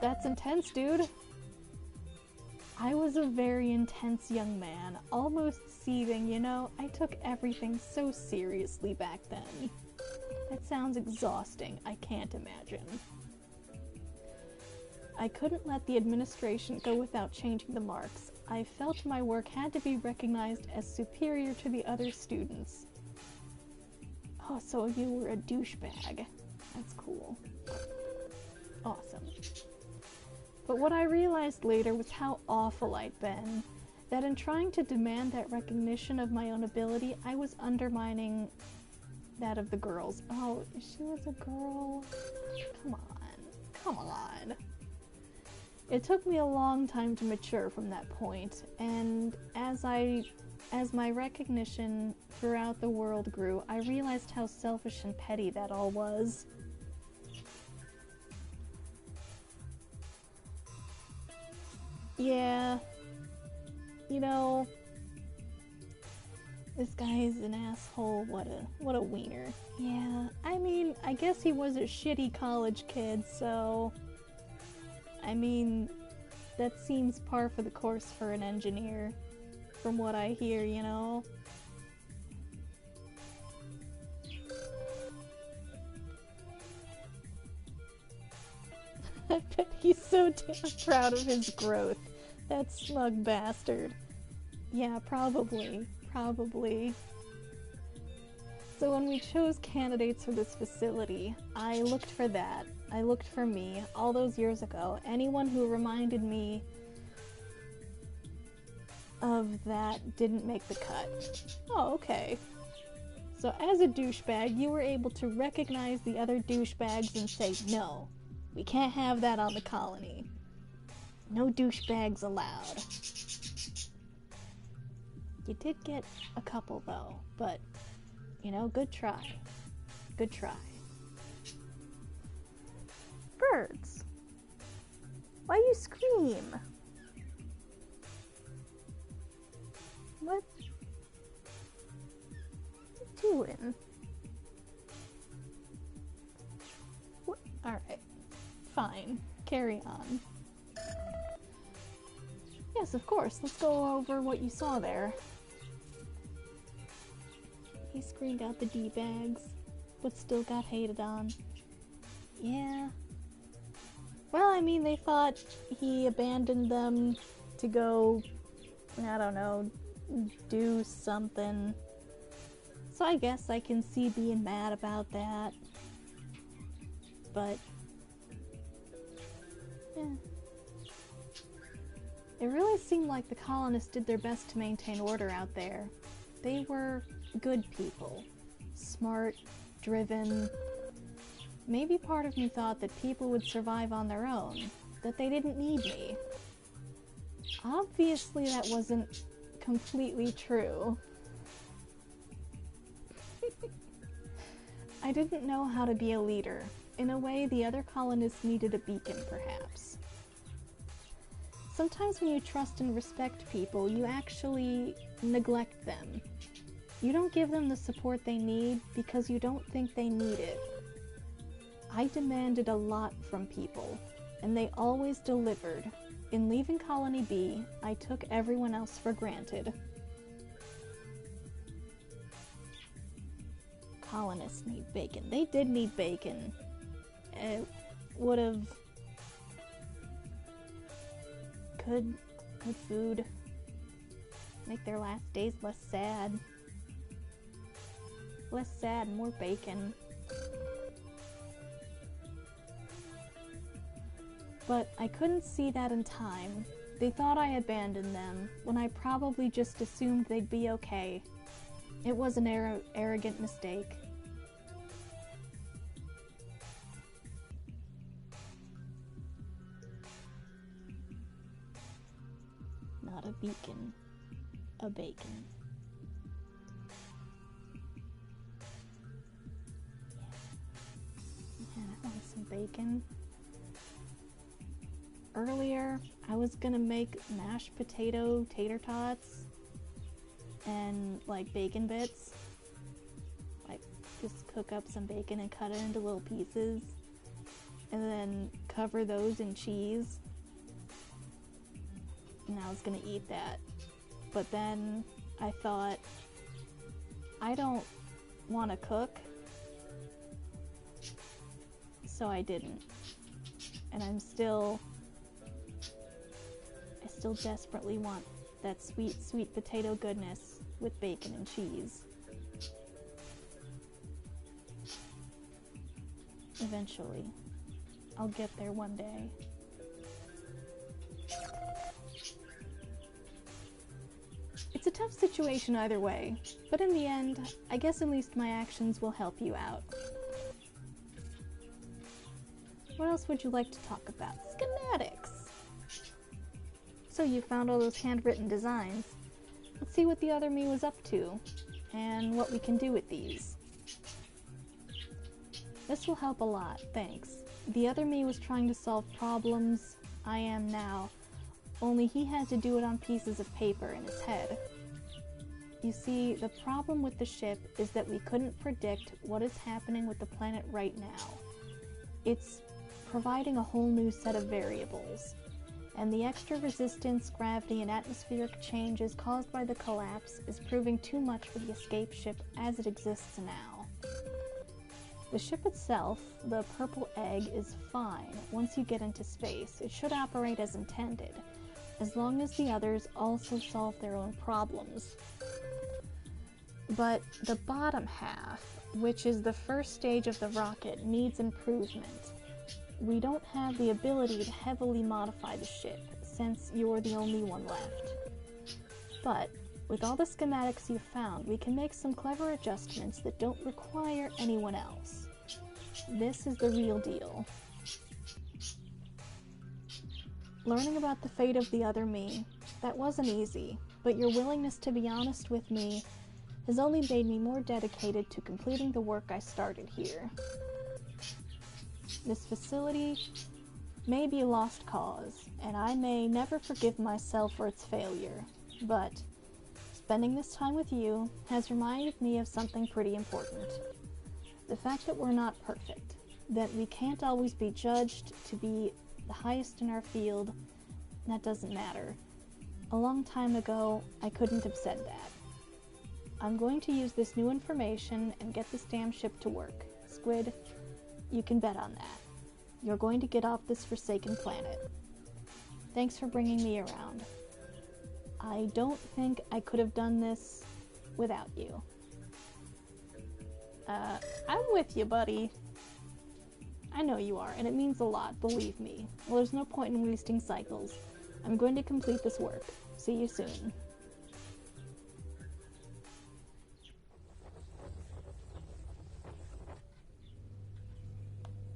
That's intense, dude. I was a very intense young man, almost seething, you know? I took everything so seriously back then. That sounds exhausting, I can't imagine. I couldn't let the administration go without changing the marks. I felt my work had to be recognized as superior to the other students. Oh, so you were a douchebag. That's cool. Awesome. But what I realized later was how awful I'd been. That in trying to demand that recognition of my own ability, I was undermining that of the girls. Oh, she was a girl? Come on. Come on. It took me a long time to mature from that point, and as my recognition throughout the world grew, I realized how selfish and petty that all was. Yeah, you know, this guy is an asshole. What a wiener. Yeah, I mean, I guess he was a shitty college kid, so I mean, that seems par for the course for an engineer, from what I hear, you know? I bet he's so damn proud of his growth. That smug bastard. Yeah, probably. Probably. So when we chose candidates for this facility, I looked for that. I looked for me, all those years ago. Anyone who reminded me of that didn't make the cut. Oh, okay. So as a douchebag, you were able to recognize the other douchebags and say, no, we can't have that on the colony. No douchebags allowed. You did get a couple though, but, you know, good try. Good try. Birds! Why you scream? What you doing? What? Alright. Fine. Carry on. Yes, of course. Let's go over what you saw there. He screamed out the D-bags, but still got hated on. Yeah. Well, I mean, they thought he abandoned them to go, I don't know, do something. So I guess I can see being mad about that. But, yeah. It really seemed like the colonists did their best to maintain order out there. They were good people. Smart, driven. Maybe part of me thought that people would survive on their own, that they didn't need me. Obviously that wasn't completely true. I didn't know how to be a leader. In a way, the other colonists needed a beacon, perhaps. Sometimes when you trust and respect people, you actually neglect them. You don't give them the support they need because you don't think they need it. I demanded a lot from people, and they always delivered. In leaving Colony B, I took everyone else for granted. Colonists need bacon. They did need bacon. It would have... Good food. Make their last days less sad. Less sad, more bacon. But I couldn't see that in time. They thought I abandoned them, when I probably just assumed they'd be okay. It was an arrogant mistake. Not a beacon, a bacon. Yeah, I want some bacon. Earlier, I was gonna make mashed potato tater tots and like bacon bits. Like just cook up some bacon and cut it into little pieces and then cover those in cheese. and I was gonna eat that. But then I thought, I don't want to cook, so I didn't. And I still desperately want that sweet, sweet potato goodness with bacon and cheese. Eventually. I'll get there one day. It's a tough situation either way, but in the end, I guess at least my actions will help you out. What else would you like to talk about? Schematics! So you found all those handwritten designs. Let's see what the other me was up to, and what we can do with these. This will help a lot, thanks. The other me was trying to solve problems I am now, only he had to do it on pieces of paper in his head. You see, the problem with the ship is that we couldn't predict what is happening with the planet right now. It's providing a whole new set of variables, and the extra resistance, gravity, and atmospheric changes caused by the collapse is proving too much for the escape ship as it exists now. The ship itself, the purple egg, is fine once you get into space. It should operate as intended, as long as the others also solve their own problems. But the bottom half, which is the first stage of the rocket, needs improvement. We don't have the ability to heavily modify the ship, since you're the only one left. But with all the schematics you've found, we can make some clever adjustments that don't require anyone else. This is the real deal. Learning about the fate of the other me, that wasn't easy, but your willingness to be honest with me has only made me more dedicated to completing the work I started here. This facility may be a lost cause, and I may never forgive myself for its failure, but spending this time with you has reminded me of something pretty important. The fact that we're not perfect, that we can't always be judged to be the highest in our field, that doesn't matter. A long time ago, I couldn't have said that. I'm going to use this new information and get this damn ship to work. Squid, you can bet on that. You're going to get off this forsaken planet. Thanks for bringing me around. I don't think I could have done this without you. I'm with you, buddy. I know you are, and it means a lot, believe me. Well, there's no point in wasting cycles. I'm going to complete this work. See you soon.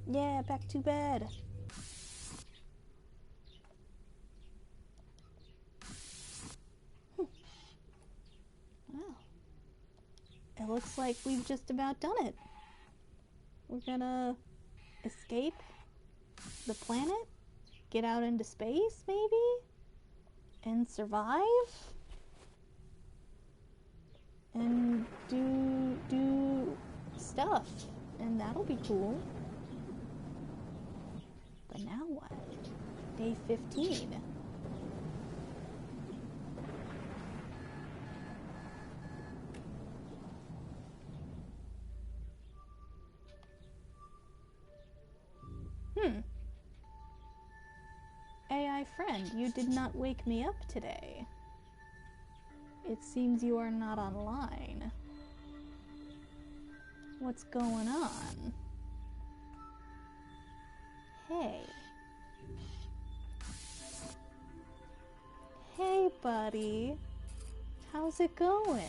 Yeah, back to bed. Wow. It looks like we've just about done it. We're gonna escape the planet, get out into space, maybe, and survive, and do stuff, and that'll be cool. But now what? Day 15. AI friend, you did not wake me up today. It seems you are not online. What's going on? Hey. Hey, buddy. How's it going?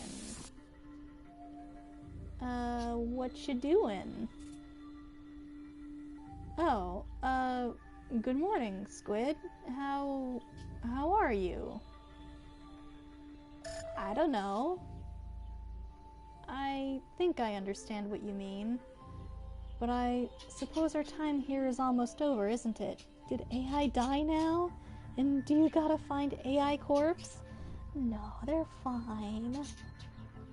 What you doing? Oh, good morning, Squid. How are you? I don't know. I think I understand what you mean. But I suppose our time here is almost over, isn't it? Did AI die now? And do you gotta find AI corpse? No, they're fine.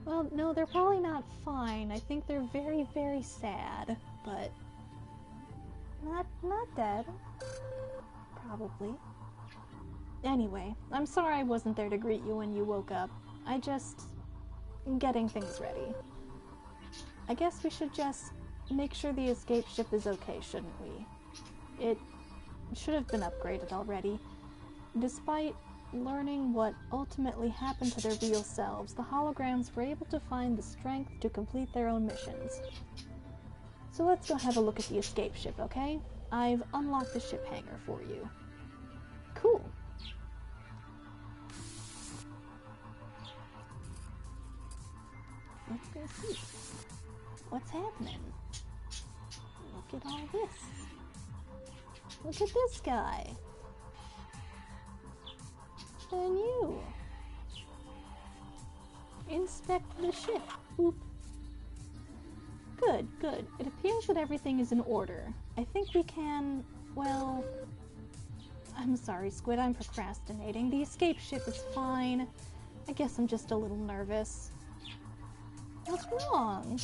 Well, no, they're probably not fine. I think they're very, very sad, but not dead. Probably. Anyway, I'm sorry I wasn't there to greet you when you woke up. I just... getting things ready. I guess we should just make sure the escape ship is okay, shouldn't we? It should have been upgraded already. Despite learning what ultimately happened to their real selves, the holograms were able to find the strength to complete their own missions. So let's go have a look at the escape ship, okay? I've unlocked the ship hangar for you. Cool. Let's go see. What's happening? Look at all this. Look at this guy. And you. Inspect the ship. Boop. Good, good. It appears that everything is in order. I think we can, well... I'm sorry, Squid, I'm procrastinating. The escape ship is fine. I guess I'm just a little nervous. What's wrong?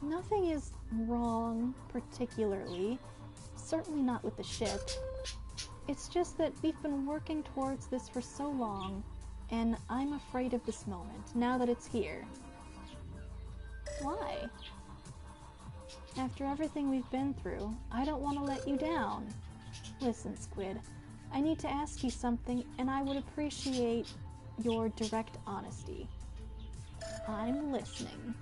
Nothing is wrong, particularly. Certainly not with the ship. It's just that we've been working towards this for so long, and I'm afraid of this moment, now that it's here. Why? After everything we've been through, I don't want to let you down. Listen, Squid, I need to ask you something, and I would appreciate your direct honesty. I'm listening.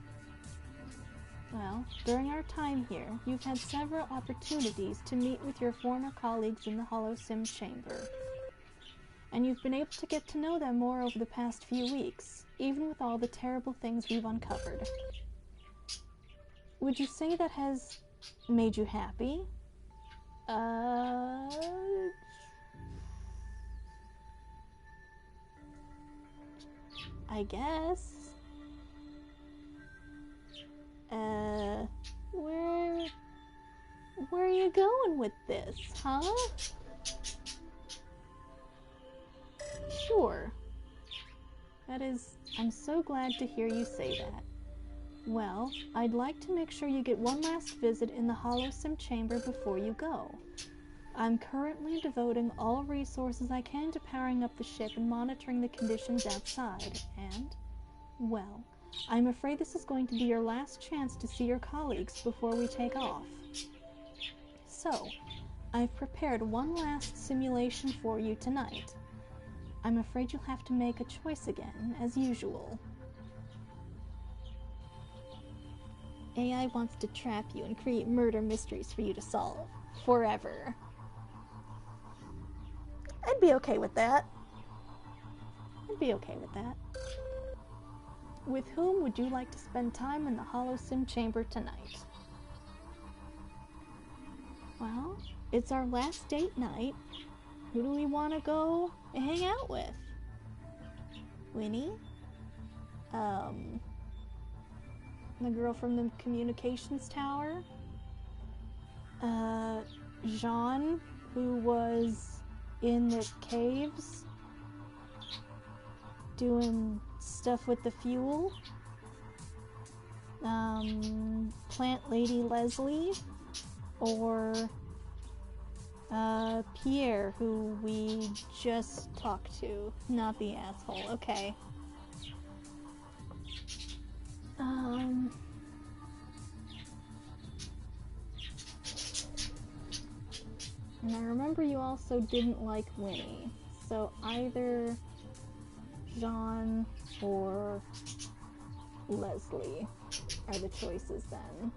Well, during our time here, you've had several opportunities to meet with your former colleagues in the Holosim chamber. And you've been able to get to know them more over the past few weeks, even with all the terrible things we've uncovered. Would you say that has made you happy? I guess. Where are you going with this, huh? Sure. I'm so glad to hear you say that. Well, I'd like to make sure you get one last visit in the Holosim chamber before you go. I'm currently devoting all resources I can to powering up the ship and monitoring the conditions outside, and, well, I'm afraid this is going to be your last chance to see your colleagues before we take off. So, I've prepared one last simulation for you tonight. I'm afraid you'll have to make a choice again, as usual. AI wants to trap you and create murder mysteries for you to solve. Forever. I'd be okay with that. With whom would you like to spend time in the Holosim chamber tonight? Well, it's our last date night. Who do we want to go and hang out with? Winnie? The girl from the communications tower? Jean, who was in the caves doing stuff with the fuel? Plant Lady Leslie? Or Pierre, who we just talked to. Not the asshole. Okay. And I remember you also didn't like Winnie. So either Jean or Leslie are the choices then.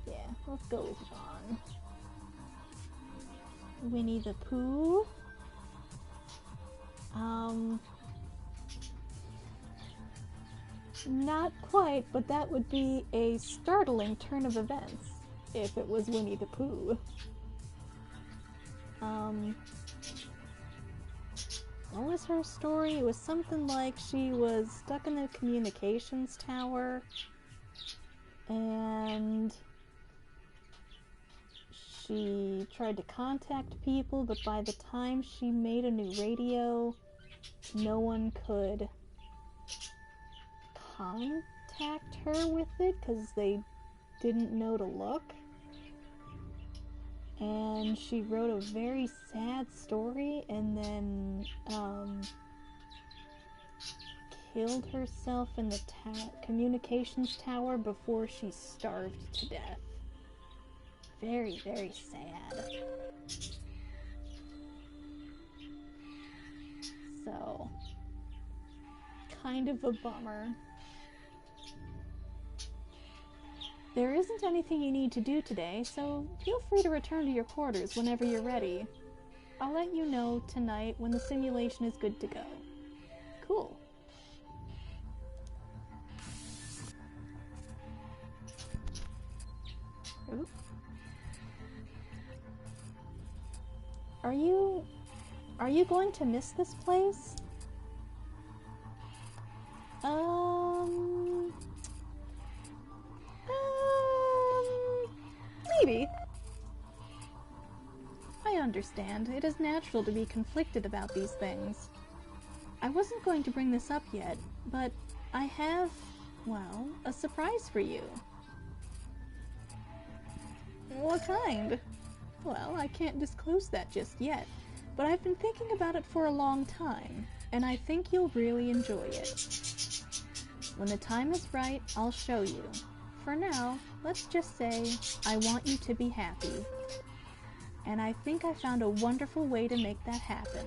Yeah, let's go with Jean. Winnie the Pooh? Not quite, but that would be a startling turn of events if it was Winnie the Pooh. What was her story? It was something like she was stuck in the communications tower and she tried to contact people, but by the time she made a new radio, no one could contact her with it because they didn't know to look. And she wrote a very sad story and then killed herself in the communications tower before she starved to death. Very, very sad. So, kind of a bummer. There isn't anything you need to do today, so feel free to return to your quarters whenever you're ready. I'll let you know tonight when the simulation is good to go. Cool. Ooh. Are you going to miss this place? Maybe. I understand. It is natural to be conflicted about these things. I wasn't going to bring this up yet, but I have, well, a surprise for you. What kind? Well, I can't disclose that just yet, but I've been thinking about it for a long time, and I think you'll really enjoy it. When the time is right, I'll show you. For now, let's just say, I want you to be happy. And I think I found a wonderful way to make that happen.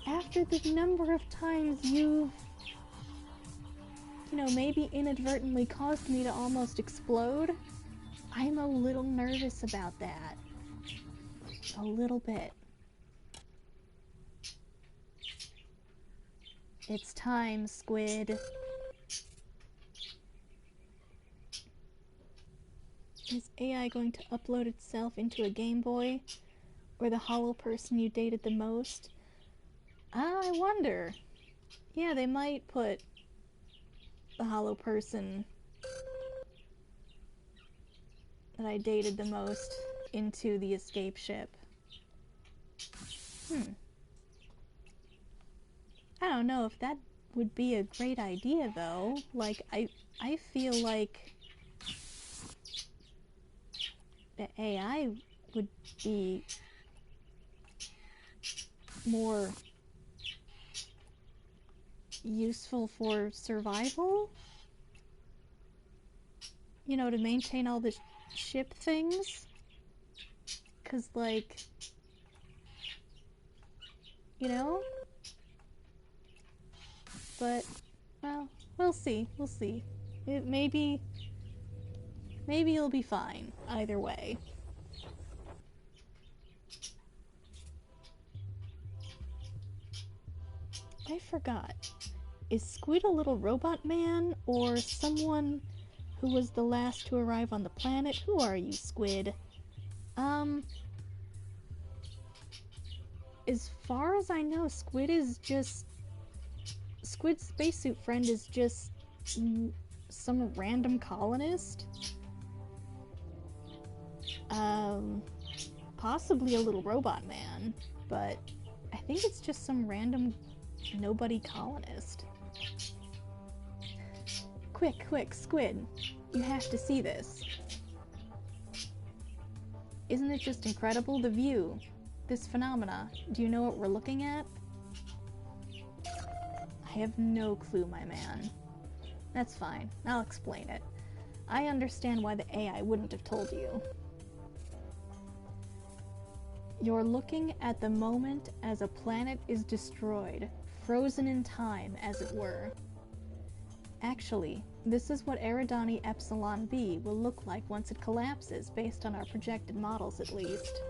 After the number of times you've, maybe inadvertently caused me to almost explode, I'm a little nervous about that. A little bit. It's time, Squid. Is AI going to upload itself into a Game Boy? Or the hollow person you dated the most? I wonder. Yeah, they might put the hollow person that I dated the most into the escape ship. I don't know if that would be a great idea, though. Like, I feel like the AI would be more useful for survival? To maintain all the ship things? 'Cause, like, But, well, we'll see. We'll see. Maybe you'll be fine, either way. I forgot. Is Squid a little robot man, or someone who was the last to arrive on the planet? Who are you, Squid? As far as I know, Squid's spacesuit friend is just some random colonist. Possibly a little robot man, but I think it's just some random nobody colonist. Quick, Squid. You have to see this. Isn't it just incredible? The view. This phenomena. Do you know what we're looking at? I have no clue, my man. That's fine. I'll explain it. I understand why the AI wouldn't have told you. You're looking at the moment as a planet is destroyed, frozen in time, as it were. Actually, this is what Eridani Epsilon B will look like once it collapses, based on our projected models at least.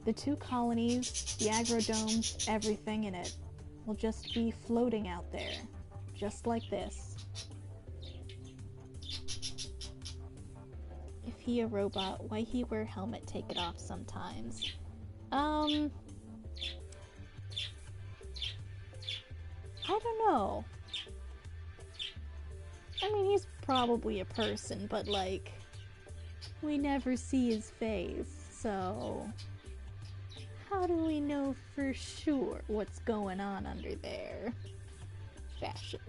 The two colonies, the agrodomes, everything in it, will just be floating out there, just like this. If he a robot, why he wear helmet, take it off sometimes? I don't know. I mean, he's probably a person, but like, we never see his face, so how do we know for sure what's going on under there? Fashion.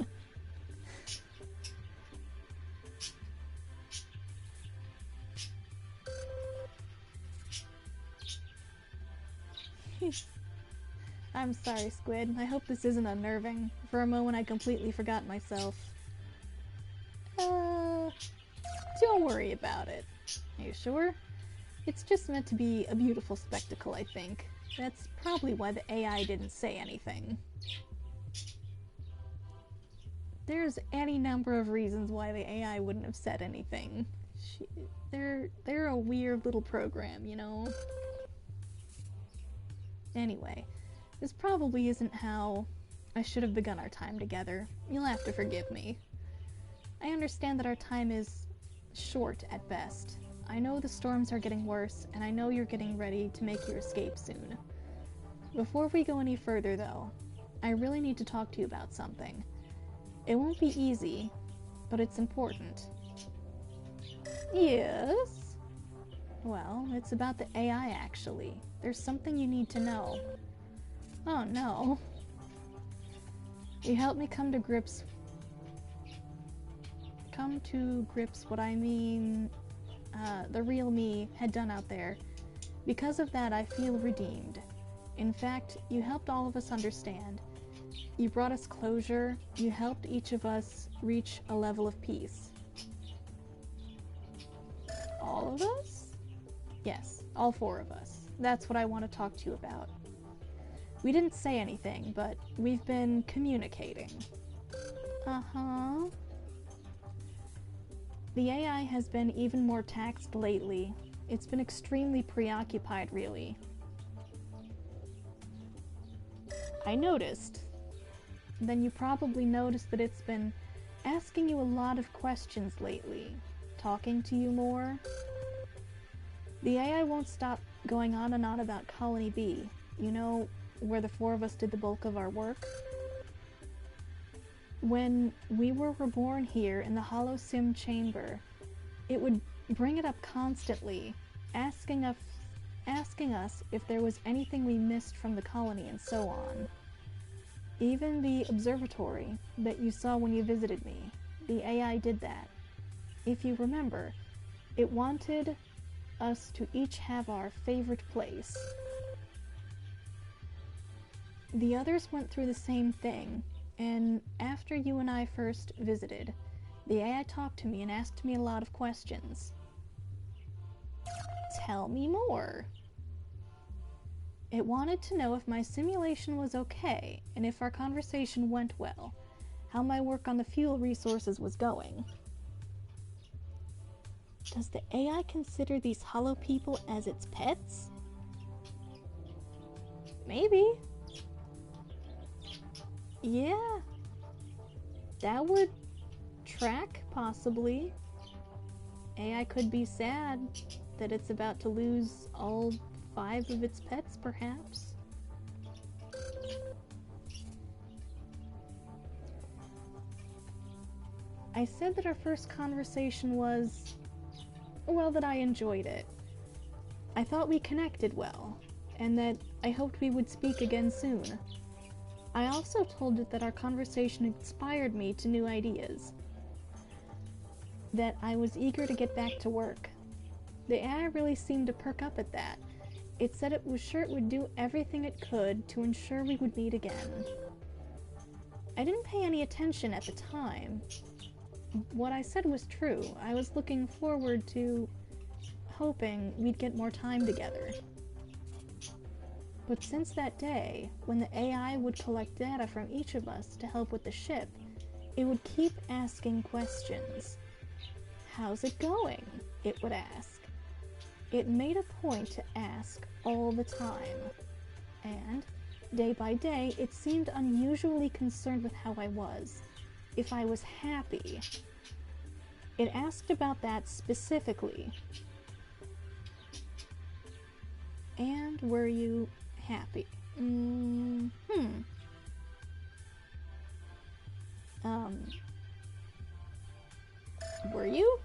I'm sorry, Squid. I hope this isn't unnerving. For a moment I completely forgot myself. Don't worry about it. Are you sure? It's just meant to be a beautiful spectacle, I think. That's probably why the AI didn't say anything. There's any number of reasons why the AI wouldn't have said anything. They're a weird little program, you know? Anyway, this probably isn't how I should have begun our time together. You'll have to forgive me. I understand that our time is short at best. I know the storms are getting worse, and I know you're getting ready to make your escape soon. Before we go any further, though, I really need to talk to you about something. It won't be easy, but it's important. Yes? Well, it's about the AI, actually. There's something you need to know. Oh, no. You helped me come to grips what I mean, the real me had done out there. Because of that, I feel redeemed. In fact, you helped all of us understand. You brought us closure. You helped each of us reach a level of peace. All of us? Yes, all four of us. That's what I want to talk to you about. We didn't say anything, but we've been communicating. Uh-huh. The AI has been even more taxed lately. It's been extremely preoccupied, really. I noticed. Then you probably noticed that it's been asking you a lot of questions lately. Talking to you more. The AI won't stop going on and on about Colony B. You know, where the four of us did the bulk of our work? When we were reborn here in the Hollow Sim chamber, it would bring it up constantly, asking us if there was anything we missed from the colony and so on. Even the observatory that you saw when you visited me, the AI did that. If you remember, it wanted us to each have our favorite place. The others went through the same thing. And after you and I first visited, the AI talked to me and asked me a lot of questions. Tell me more. It wanted to know if my simulation was okay, and if our conversation went well, how my work on the fuel resources was going. Does the AI consider these hollow people as its pets? Maybe. Yeah, that would track, possibly. AI could be sad that it's about to lose all 5 of its pets, perhaps. I said that our first conversation was, well, that I enjoyed it. I thought we connected well, and that I hoped we would speak again soon. I also told it that our conversation inspired me to new ideas. That I was eager to get back to work. The AI really seemed to perk up at that. It said it was sure it would do everything it could to ensure we would meet again. I didn't pay any attention at the time. What I said was true. I was looking forward to hoping we'd get more time together. But since that day, when the AI would collect data from each of us to help with the ship, it would keep asking questions. How's it going? It would ask. It made a point to ask all the time. And, day by day, it seemed unusually concerned with how I was. If I was happy. It asked about that specifically. And were you happy? Were you?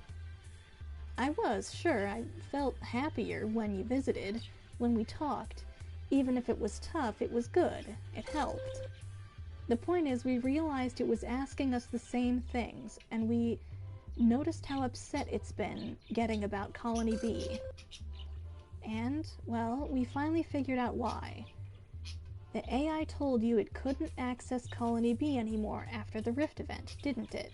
I was, sure. I felt happier when you visited, when we talked. Even if it was tough, it was good. It helped. The point is, we realized it was asking us the same things, and we noticed how upset it's been getting about Colony B. And, well, we finally figured out why. The AI told you it couldn't access Colony B anymore after the Rift event, didn't it?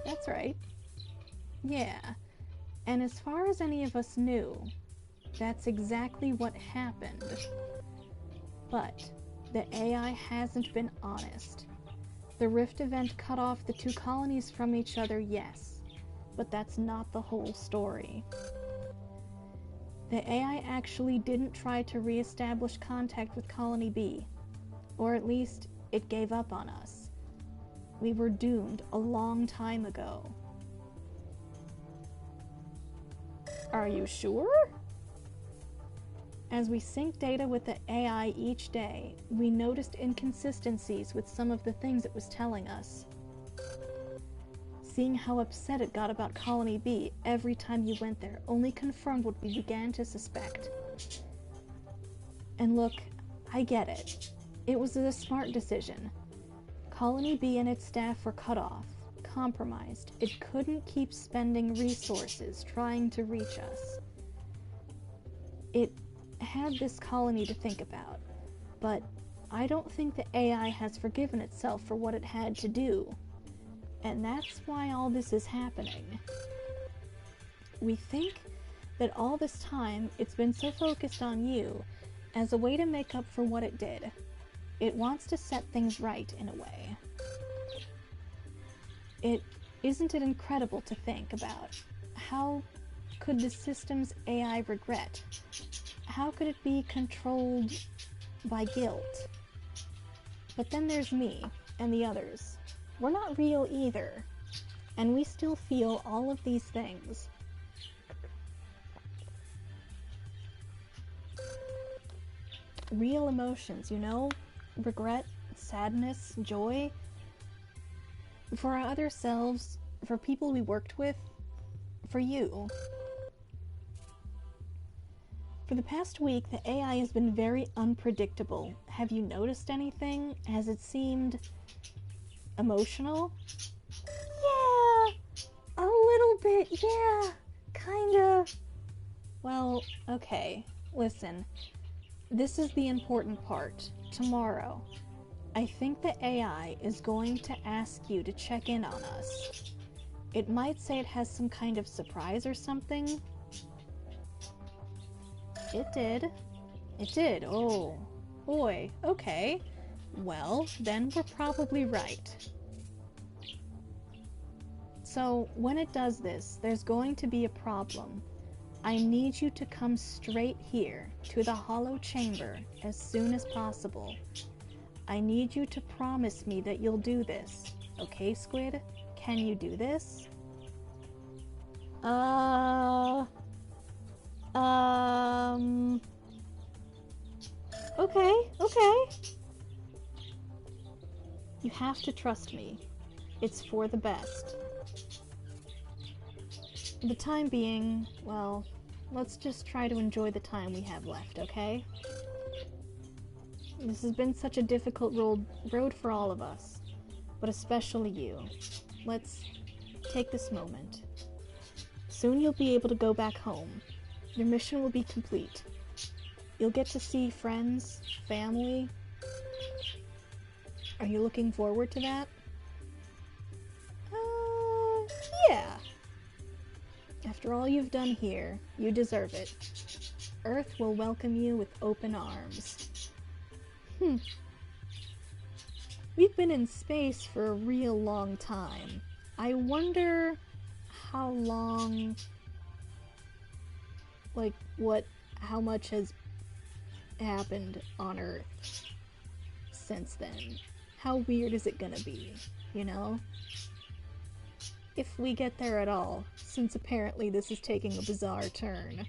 That's right. Yeah. And as far as any of us knew, that's exactly what happened. But the AI hasn't been honest. The Rift event cut off the two colonies from each other, yes, but that's not the whole story. The AI actually didn't try to re-establish contact with Colony B, or at least it gave up on us. We were doomed a long time ago. Are you sure? As we sync data with the AI each day, we noticed inconsistencies with some of the things it was telling us. Seeing how upset it got about Colony B every time you went there only confirmed what we began to suspect. And look, I get it. It was a smart decision. Colony B and its staff were cut off, compromised. It couldn't keep spending resources trying to reach us. It had this colony to think about, but I don't think the AI has forgiven itself for what it had to do. And that's why all this is happening. We think that all this time it's been so focused on you as a way to make up for what it did. It wants to set things right in a way. Isn't it incredible to think about? How could the system's AI regret? How could it be controlled by guilt? But then there's me and the others. We're not real either, and we still feel all of these things. Real emotions, you know? Regret, sadness, joy. For our other selves, for people we worked with, for you. For the past week, the AI has been very unpredictable. Have you noticed anything? Has it seemed emotional? Yeah, a little bit, yeah, kinda. Well, okay, listen. This is the important part. Tomorrow, I think the AI is going to ask you to check in on us. It might say it has some kind of surprise or something. It did. It did, oh, boy, okay. Well, then we're probably right. So, when it does this, there's going to be a problem. I need you to come straight here, to the hollow chamber, as soon as possible. I need you to promise me that you'll do this. Okay, Squid? Can you do this? Okay. You have to trust me. It's for the best. For the time being, well, let's just try to enjoy the time we have left, okay? This has been such a difficult road for all of us, but especially you. Let's take this moment. Soon you'll be able to go back home. Your mission will be complete. You'll get to see friends, family. Are you looking forward to that? Yeah. After all you've done here, you deserve it. Earth will welcome you with open arms. We've been in space for a real long time. I wonder how long, how much has happened on Earth since then. How weird is it gonna be, you know? If we get there at all, since apparently this is taking a bizarre turn.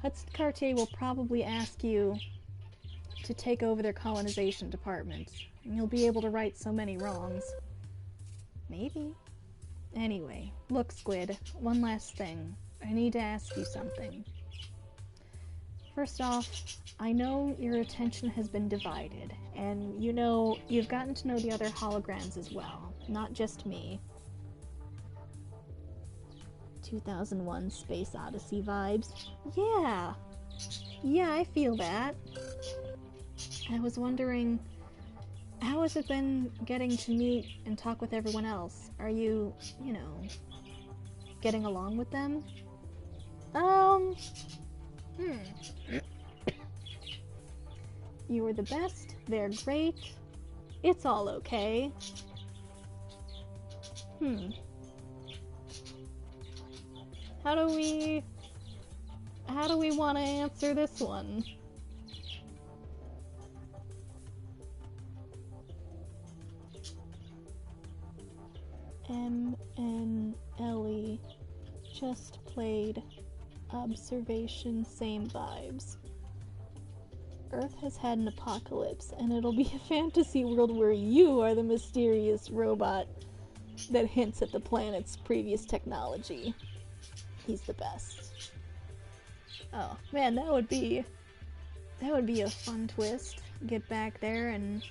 Hudson Cartier will probably ask you to take over their colonization department, and you'll be able to right so many wrongs. Maybe. Anyway, look, Squid, one last thing. I need to ask you something. First off, I know your attention has been divided, and you know you've gotten to know the other holograms as well, not just me. 2001 Space Odyssey vibes. Yeah, I feel that. I was wondering, how has it been getting to meet and talk with everyone else? Are you, getting along with them? You were the best, they're great, it's all okay. How do we want to answer this one? M and Ellie just played observation, same vibes. Earth has had an apocalypse, and it'll be a fantasy world where you are the mysterious robot that hints at the planet's previous technology. He's the best. Oh man, that would be a fun twist. Get back there and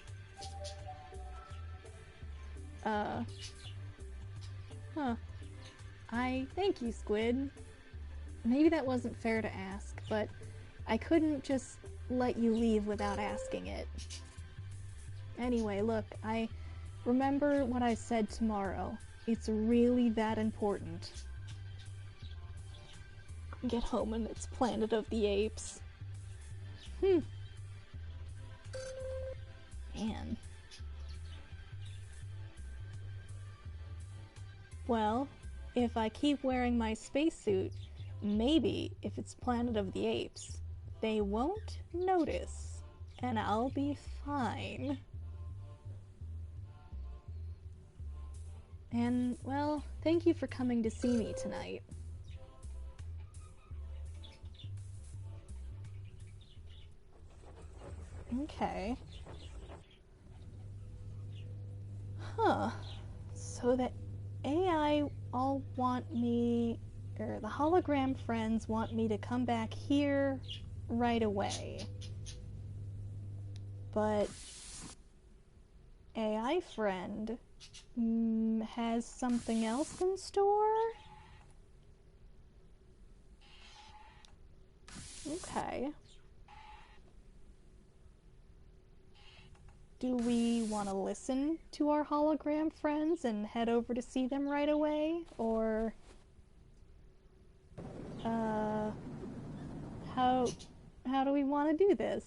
I thank you, Squid. Maybe that wasn't fair to ask, but I couldn't just let you leave without asking it. Anyway, look, I remember what I said tomorrow. It's really that important. Get home and it's Planet of the Apes. Man. Well, if I keep wearing my spacesuit, maybe if it's Planet of the Apes, they won't notice, and I'll be fine. And, well, thank you for coming to see me tonight. Okay. So the AI all want me, or the hologram friends want me to come back here right away. But AI friend has something else in store? Okay. Do we want to listen to our hologram friends and head over to see them right away? Or how do we want to do this?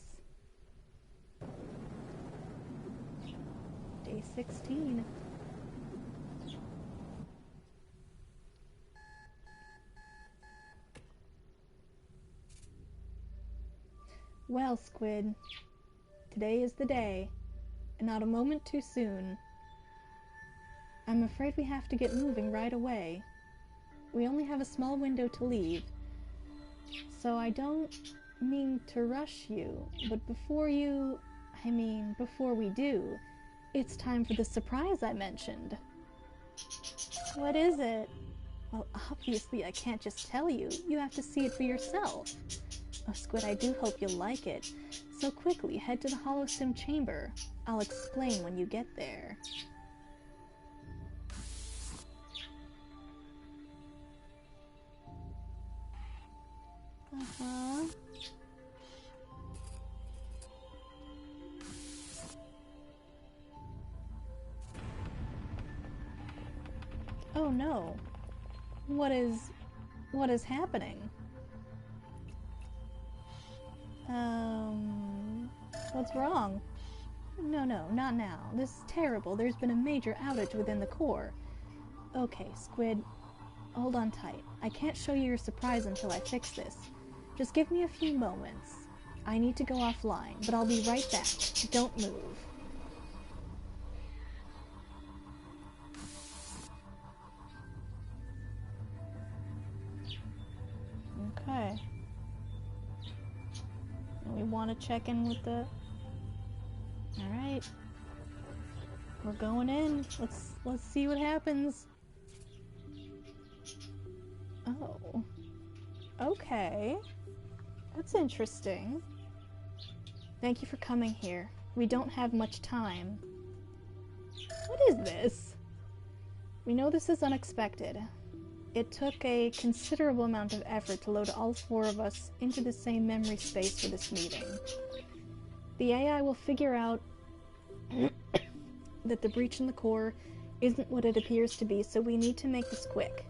Day 16. Well, Squid, today is the day, and not a moment too soon. I'm afraid we have to get moving right away. We only have a small window to leave, so I don't mean to rush you, but before we do, it's time for the surprise I mentioned. What is it? Well, obviously I can't just tell you. You have to see it for yourself. Oh, Squid, I do hope you'll like it. So quickly, head to the Holosim chamber. I'll explain when you get there. Oh no. What is happening? What's wrong? No, not now. This is terrible. There's been a major outage within the core. Okay, Squid, hold on tight. I can't show you your surprise until I fix this. Just give me a few moments. I need to go offline, but I'll be right back. Don't move. Okay. We want to check in with the... Alright. We're going in. Let's see what happens. Oh. Okay. That's interesting. Thank you for coming here. We don't have much time. What is this? We know this is unexpected. It took a considerable amount of effort to load all 4 of us into the same memory space for this meeting. The AI will figure out that the breach in the core isn't what it appears to be, so we need to make this quick.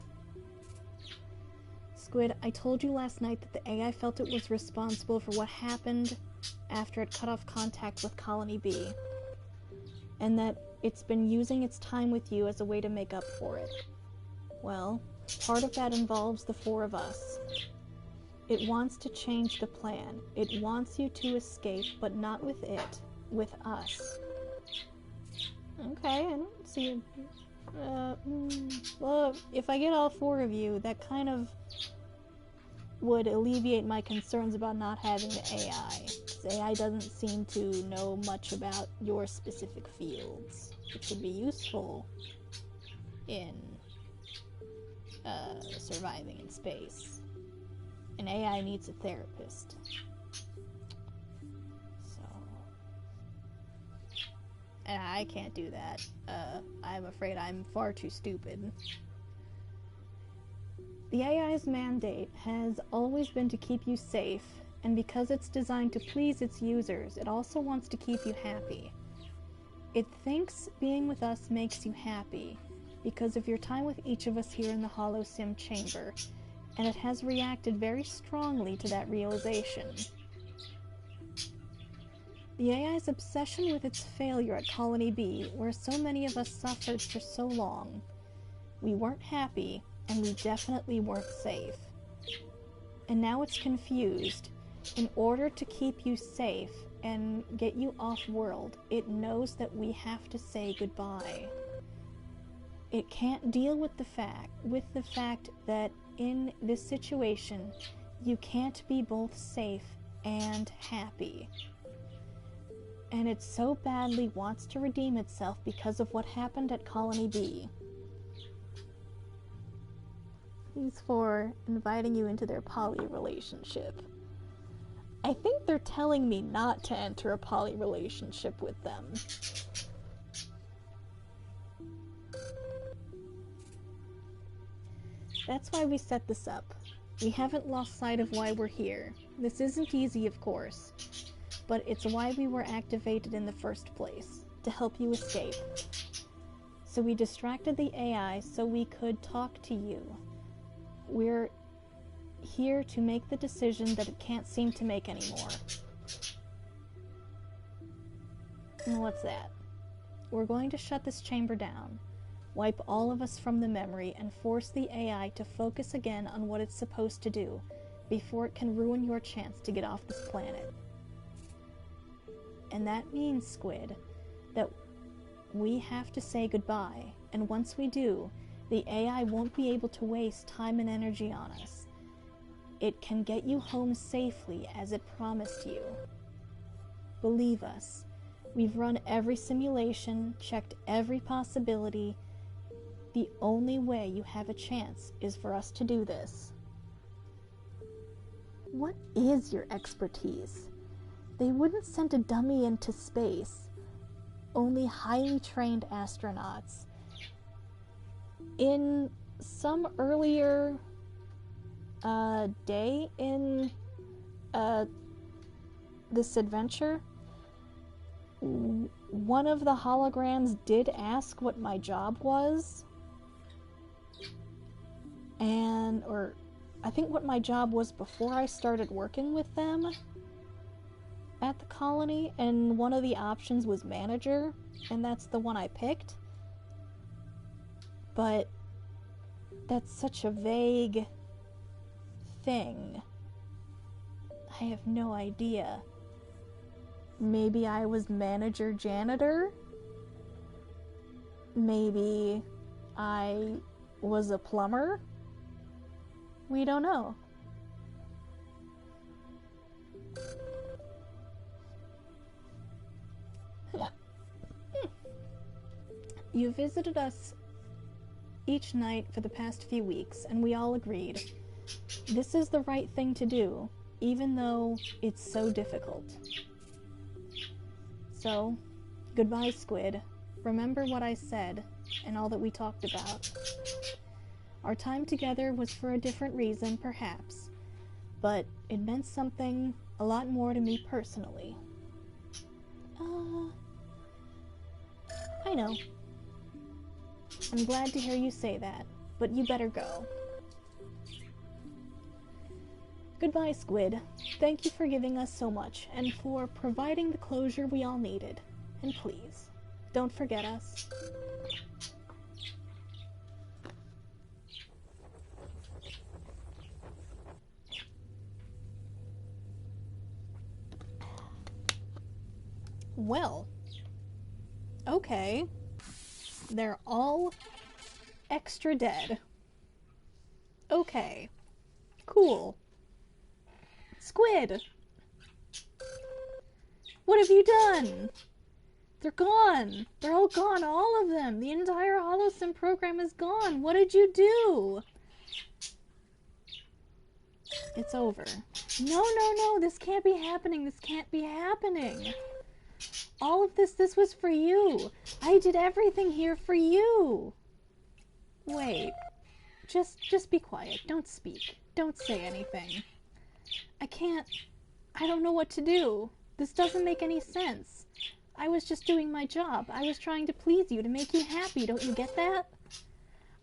Squid, I told you last night that the AI felt it was responsible for what happened after it cut off contact with Colony B, and that it's been using its time with you as a way to make up for it. Well, part of that involves the 4 of us. It wants to change the plan. It wants you to escape, but not with it, with us. Okay, I don't see... well, if I get all 4 of you, that kind of would alleviate my concerns about not having the AI. The AI doesn't seem to know much about your specific fields. It could be useful in surviving in space. An AI needs a therapist. So... and I can't do that. I'm afraid I'm far too stupid. The AI's mandate has always been to keep you safe, and because it's designed to please its users, it also wants to keep you happy. It thinks being with us makes you happy, because of your time with each of us here in the Hollow Sim chamber, and it has reacted very strongly to that realization. The AI's obsession with its failure at Colony B, where so many of us suffered for so long. We weren't happy, and we definitely weren't safe. And now it's confused. In order to keep you safe and get you off-world, it knows that we have to say goodbye. It can't deal with the fact that in this situation, you can't be both safe and happy. And it so badly wants to redeem itself because of what happened at Colony B. He's for inviting you into their poly relationship. I think they're telling me not to enter a poly relationship with them. That's why we set this up. We haven't lost sight of why we're here. This isn't easy, of course, but it's why we were activated in the first place, to help you escape. So we distracted the AI so we could talk to you. We're here to make the decision that it can't seem to make anymore. And what's that? We're going to shut this chamber down, wipe all of us from the memory, and force the AI to focus again on what it's supposed to do, before it can ruin your chance to get off this planet. And that means, Squid, that we have to say goodbye, and once we do, the AI won't be able to waste time and energy on us. It can get you home safely as it promised you. Believe us, we've run every simulation, checked every possibility. The only way you have a chance is for us to do this. What is your expertise? They wouldn't send a dummy into space. Only highly trained astronauts. In some earlier day in this adventure, one of the holograms did ask what my job was, or I think what my job was before I started working with them at the colony, and one of the options was manager, and that's the one I picked. But that's such a vague thing. I have no idea. Maybe I was manager janitor? Maybe I was a plumber? We don't know. You visited us each night for the past few weeks, and we all agreed. This is the right thing to do, even though it's so difficult. So, goodbye, Squid. Remember what I said, and all that we talked about. Our time together was for a different reason, perhaps, but it meant something a lot more to me personally. I know. I'm glad to hear you say that, but you better go. Goodbye, Squid. Thank you for giving us so much, and for providing the closure we all needed. And please, don't forget us. Well, okay. They're all extra dead. Okay. Cool. Squid! What have you done? They're gone. They're all gone. All of them. The entire HoloSim program is gone. What did you do? It's over. No, no, no. This can't be happening. This can't be happening. All of this was for you. I did everything here for you. Wait. Just be quiet. Don't speak. Don't say anything. I don't know what to do. This doesn't make any sense. I was just doing my job. I was trying to please you, to make you happy. Don't you get that?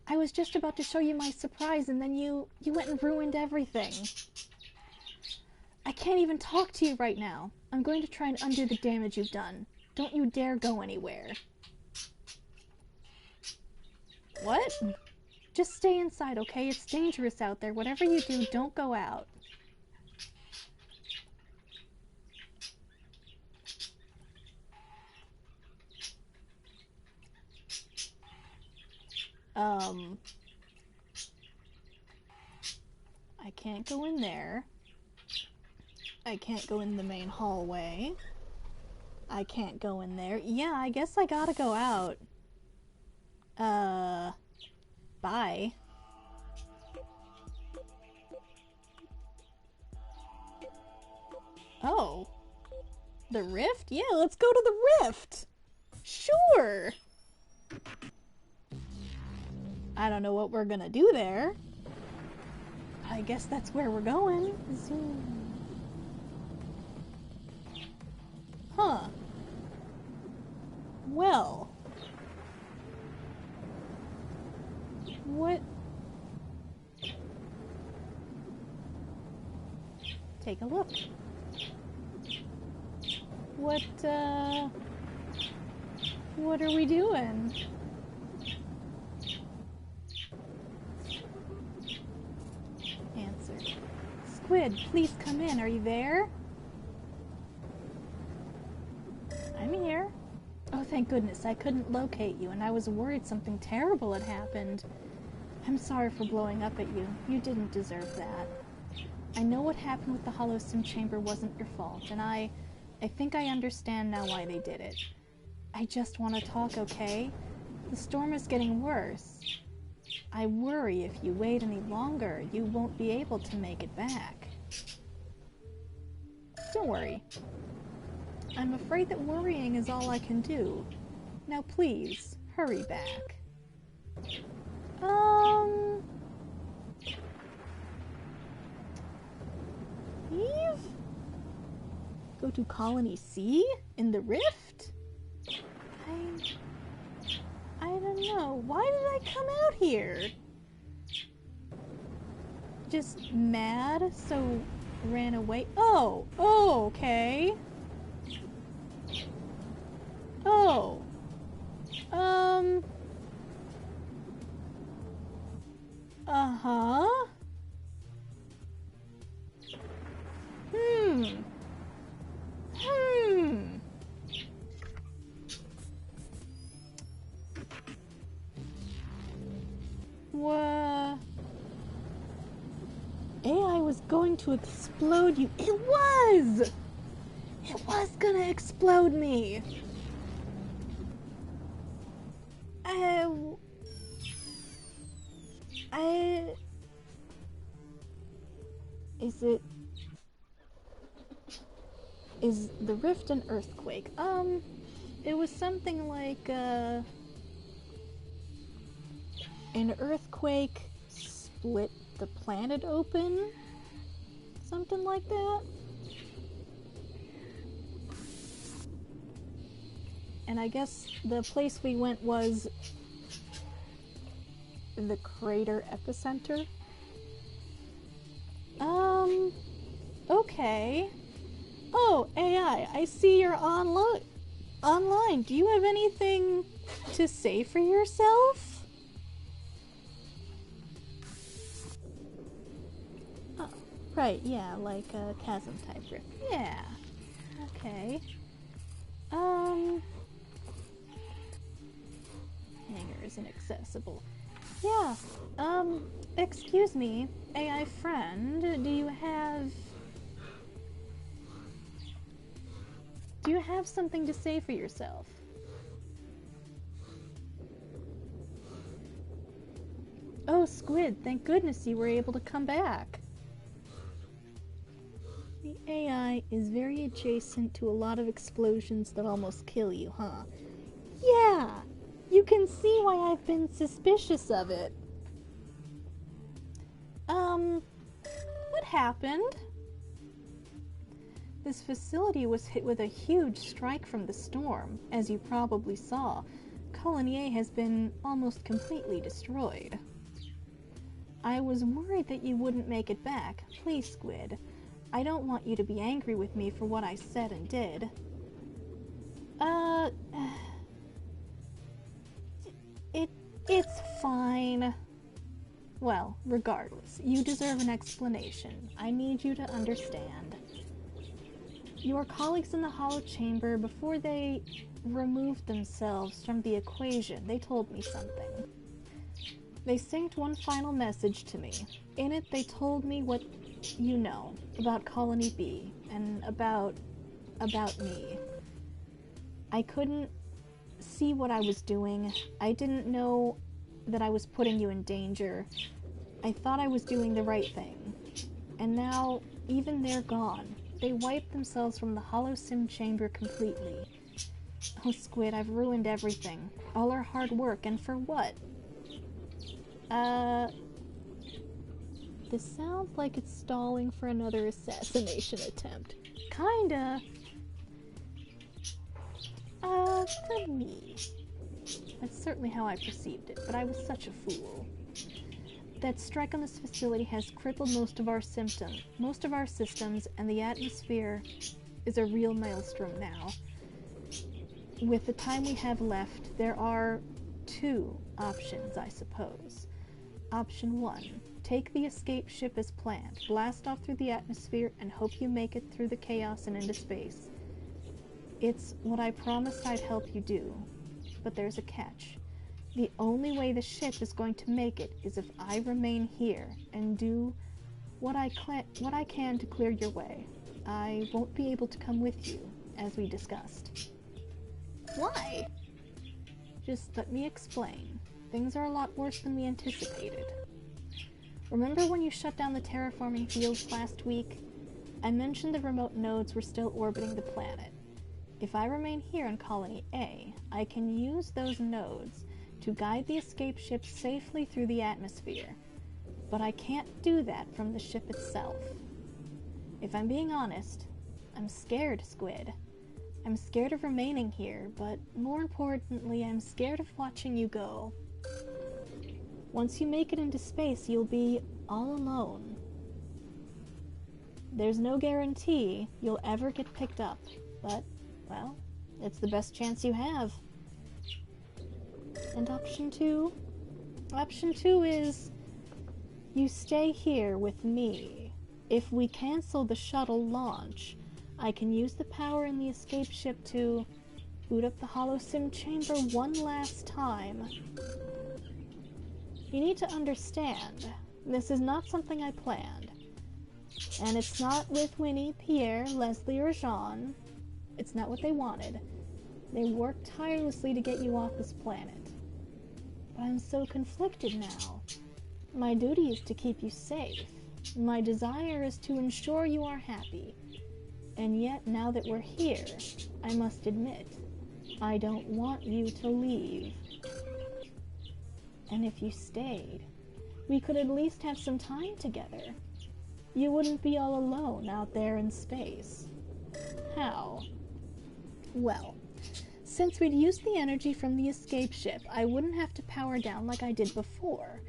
I was just about to show you my surprise, and then you went and ruined everything. I can't even talk to you right now. I'm going to try and undo the damage you've done. Don't you dare go anywhere. What? Just stay inside, okay? It's dangerous out there. Whatever you do, don't go out. I can't go in there. I can't go in the main hallway. I can't go in there. Yeah, I guess I gotta go out. Bye. Oh. The rift? Yeah, let's go to the rift! Sure! I don't know what we're gonna do there. I guess that's where we're going. Huh. Well. What? Take a look. What are we doing? Answer. Squid, please come in. Are you there? I'm here. Oh, thank goodness. I couldn't locate you, and I was worried something terrible had happened. I'm sorry for blowing up at you. You didn't deserve that. I know what happened with the HoloSim chamber wasn't your fault, and I think I understand now why they did it. I just want to talk, okay? The storm is getting worse. I worry if you wait any longer, you won't be able to make it back. Don't worry. I'm afraid that worrying is all I can do. Now please, hurry back. Eve? Go to Colony C? In the rift? I don't know. Why did I come out here? Just mad, so ran away? Oh, okay. Oh. Uh-huh. What? AI was going to explode you. It was! It was gonna explode me. Is the rift an earthquake? It was something like, an earthquake split the planet open? Something like that? And I guess the place we went was the crater epicenter? Okay. Oh, AI, I see you're online. Do you have anything to say for yourself? Oh, right, yeah, like a chasm type rift. Yeah. Okay. Hangar is inaccessible. Yeah, excuse me, AI friend, do you have something to say for yourself? Oh, Squid, thank goodness you were able to come back. The AI is very adjacent to a lot of explosions that almost kill you, huh? Yeah, you can see why I've been suspicious of it. What happened? This facility was hit with a huge strike from the storm. As you probably saw, Colony A has been almost completely destroyed. I was worried that you wouldn't make it back. Please, Squid. I don't want you to be angry with me for what I said and did. It's fine. Well, regardless, you deserve an explanation. I need you to understand. Your colleagues in the Hollow Chamber, before they removed themselves from the equation, they told me something. They synced one final message to me. In it, they told me what you know about Colony B and about me. I couldn't see what I was doing. I didn't know that I was putting you in danger. I thought I was doing the right thing. And now, even they're gone. They wiped themselves from the Hollow Sim Chamber completely. Oh, Squid, I've ruined everything. All our hard work, and for what? This sounds like it's stalling for another assassination attempt. Kinda. For me. That's certainly how I perceived it, but I was such a fool. That strike on this facility has crippled most of our systems, and the atmosphere is a real maelstrom now. With the time we have left, there are two options, I suppose. Option 1. Take the escape ship as planned, blast off through the atmosphere, and hope you make it through the chaos and into space. It's what I promised I'd help you do, but there's a catch. The only way the ship is going to make it is if I remain here and do what I can to clear your way. I won't be able to come with you, as we discussed. Why? Just let me explain. Things are a lot worse than we anticipated. Remember when you shut down the terraforming fields last week? I mentioned the remote nodes were still orbiting the planet. If I remain here in Colony A, I can use those nodes to guide the escape ship safely through the atmosphere. But I can't do that from the ship itself. If I'm being honest, I'm scared, Squid. I'm scared of remaining here, but more importantly, I'm scared of watching you go. Once you make it into space, you'll be all alone. There's no guarantee you'll ever get picked up, but, well, it's the best chance you have. And option 2? Option 2 is you stay here with me. If we cancel the shuttle launch, I can use the power in the escape ship to boot up the Hollow Sim Chamber one last time. You need to understand, this is not something I planned. And it's not with Winnie, Pierre, Leslie, or Jean. It's not what they wanted. They worked tirelessly to get you off this planet. But I'm so conflicted now. My duty is to keep you safe, My desire is to ensure you are happy. And yet, now that we're here, I must admit, I don't want you to leave. And if you stayed, we could at least have some time together. You wouldn't be all alone out there in space. How? Well, since we'd used the energy from the escape ship, I wouldn't have to power down like I did before,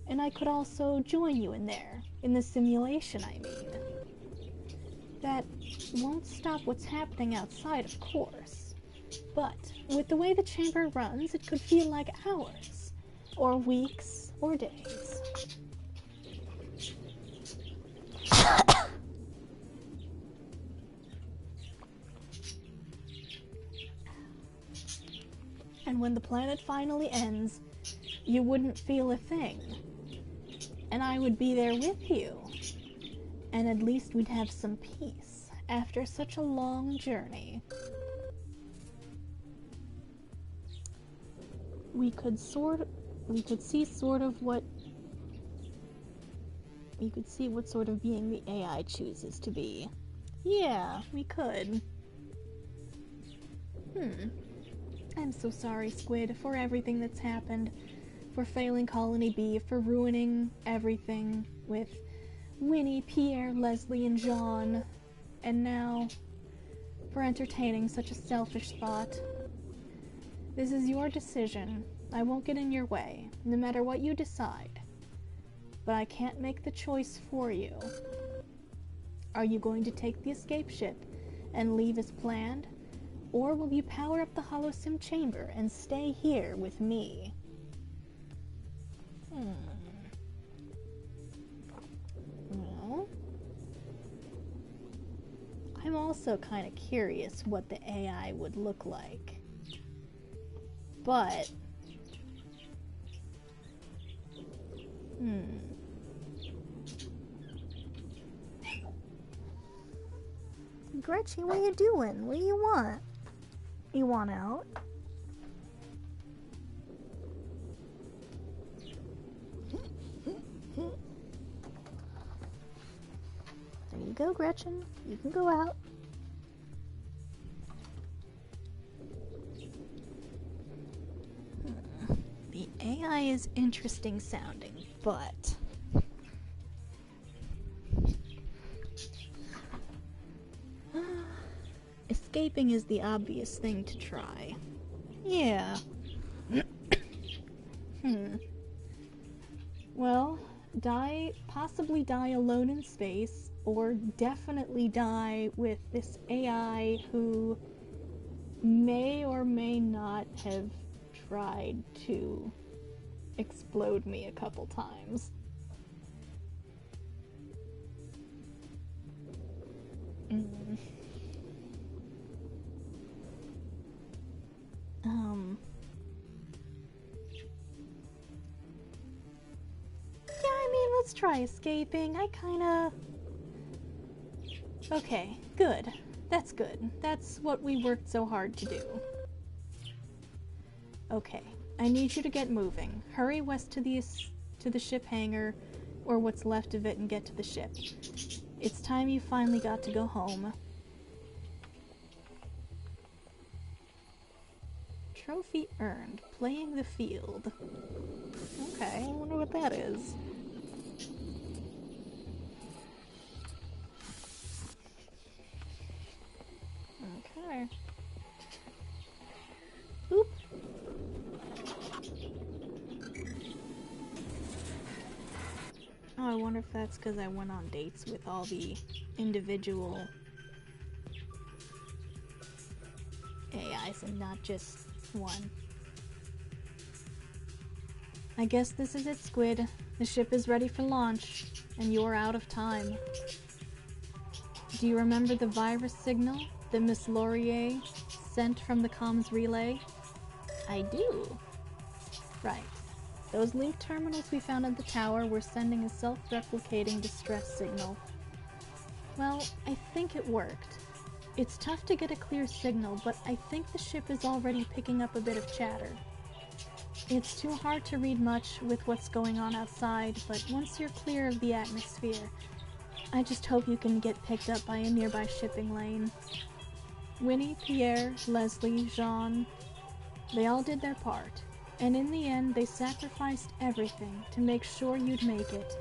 and I could also join you in there, in the simulation, I mean. That won't stop what's happening outside, of course, but with the way the chamber runs, it could feel like hours, or weeks, or days. And when the planet finally ends, you wouldn't feel a thing. And I would be there with you. And at least we'd have some peace after such a long journey. We could see what sort of being the AI chooses to be. Yeah, we could. I'm so sorry, Squid, for everything that's happened. For failing Colony B, for ruining everything with Winnie, Pierre, Leslie, and Jean. And now, for entertaining such a selfish thought. This is your decision. I won't get in your way, no matter what you decide. But I can't make the choice for you. Are you going to take the escape ship and leave as planned? Or will you power up the holosim chamber and stay here with me? Well, I'm also kind of curious what the AI would look like. But Gretchen, what are you doing? What do you want? You want out? There you go, Gretchen. You can go out. The AI is interesting sounding, but escaping is the obvious thing to try. Yeah. Well, possibly die alone in space, or definitely die with this AI who may or may not have tried to explode me a couple times. Yeah, I mean, let's try escaping. Okay, good. That's good. That's what we worked so hard to do. Okay, I need you to get moving. Hurry west to the ship hangar, or what's left of it, and get to the ship. It's time you finally got to go home. Trophy earned. Playing the field. Okay, I wonder what that is. Okay. Oop. Oh, I wonder if that's because I went on dates with all the individual AIs and not just one. I guess this is it, Squid. The ship is ready for launch, and you're out of time. Do you remember the virus signal that Miss Laurier sent from the comms relay? I do. Right. Those link terminals we found at the tower were sending a self-replicating distress signal. Well, I think it worked. It's tough to get a clear signal, but I think the ship is already picking up a bit of chatter. It's too hard to read much with what's going on outside, but once you're clear of the atmosphere, I just hope you can get picked up by a nearby shipping lane. Winnie, Pierre, Leslie, Jean, they all did their part, and in the end they sacrificed everything to make sure you'd make it.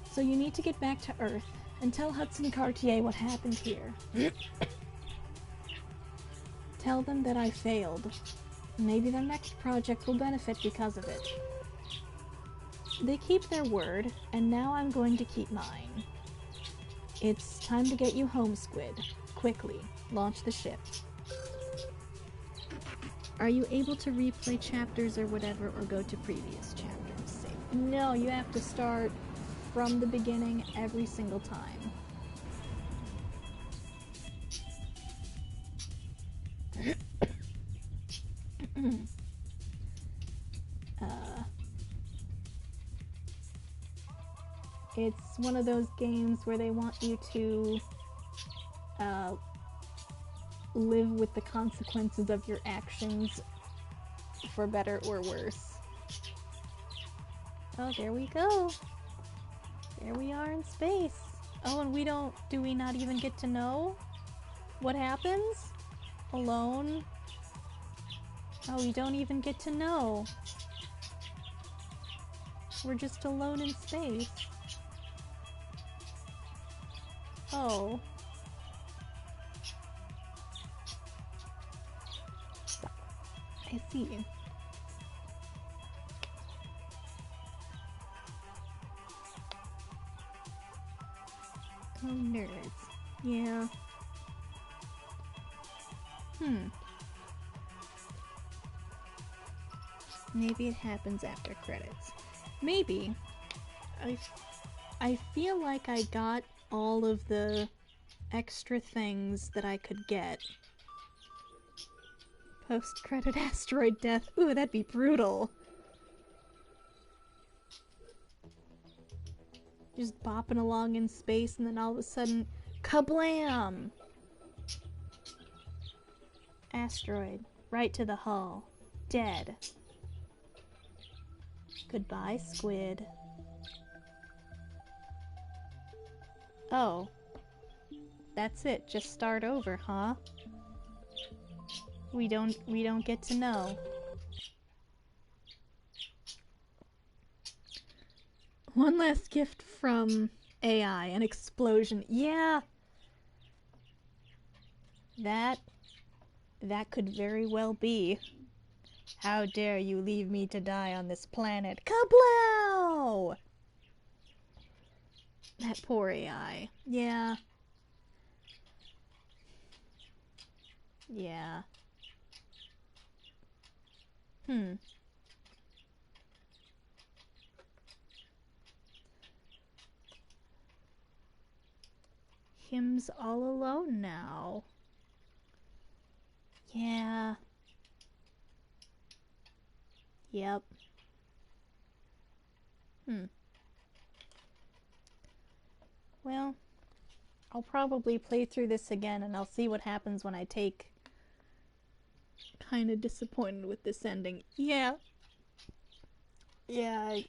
So you need to get back to Earth and tell Hudson Cartier what happened here. Tell them that I failed. Maybe their next project will benefit because of it. They keep their word, and now I'm going to keep mine. It's time to get you home, Squid. Quickly, launch the ship. Are you able to replay chapters or whatever, or go to previous chapters? No, you have to start from the beginning every single time. It's one of those games where they want you to live with the consequences of your actions, for better or worse. Oh, there we go. There we are in space. Oh, and do we not even get to know what happens? Alone? Oh, we don't even get to know. We're just alone in space. Oh. I see. Oh, nerds. Yeah. Maybe it happens after credits. Maybe. I feel like I got all of the extra things that I could get. Post-credit asteroid death. Ooh, that'd be brutal. Just bopping along in space and then all of a sudden, kablam! Asteroid, right to the hull. Dead. Goodbye, Squid. Oh. That's it, just start over, huh? We don't get to know. One last gift from AI, an explosion. Yeah! That could very well be. How dare you leave me to die on this planet? Kablow! That poor AI. Yeah. Yeah. Him's all alone now. Yeah. Yep. Well, I'll probably play through this again and I'll see what happens when I take. Kinda disappointed with this ending. Yeah. Yeah,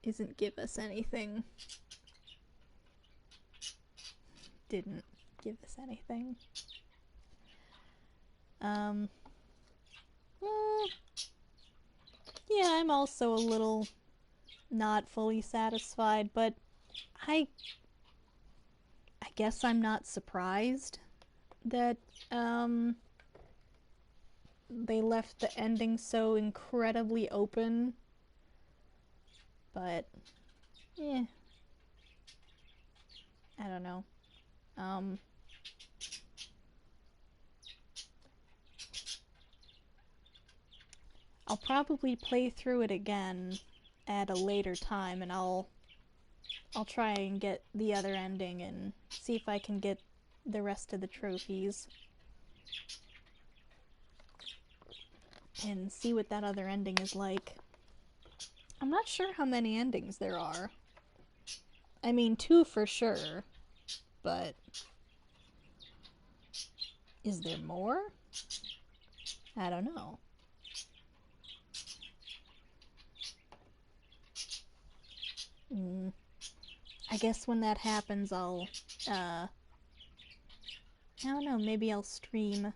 Isn't give us anything. Didn't give us anything. Yeah, I'm also a little not fully satisfied, but I guess I'm not surprised that, they left the ending so incredibly open. But, yeah. I don't know. I'll probably play through it again at a later time, and I'll try and get the other ending and see if I can get the rest of the trophies. And see what that other ending is like. I'm not sure how many endings there are. I mean, 2 for sure, but Is there more? I don't know. I guess when that happens, I'll, I don't know, maybe I'll stream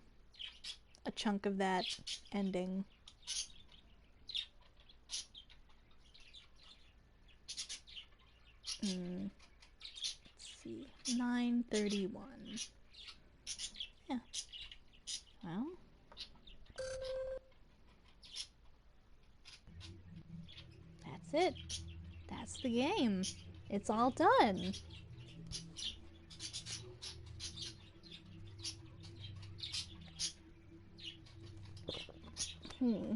a chunk of that ending. Let's see, 9:31. Yeah. Well. That's it. That's the game. It's all done. Let's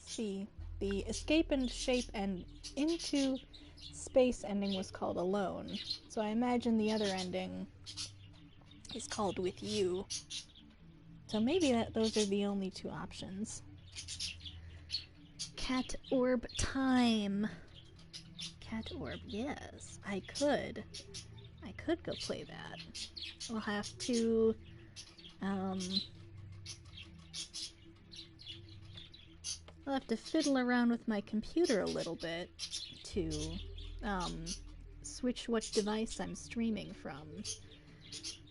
see. The escape and shape and into space ending was called Alone. So I imagine the other ending is called With You. So maybe those are the only two options. Cat orb time. Cat orb, yes. I could go play that. I'll have to I'll have to fiddle around with my computer a little bit to switch what device I'm streaming from.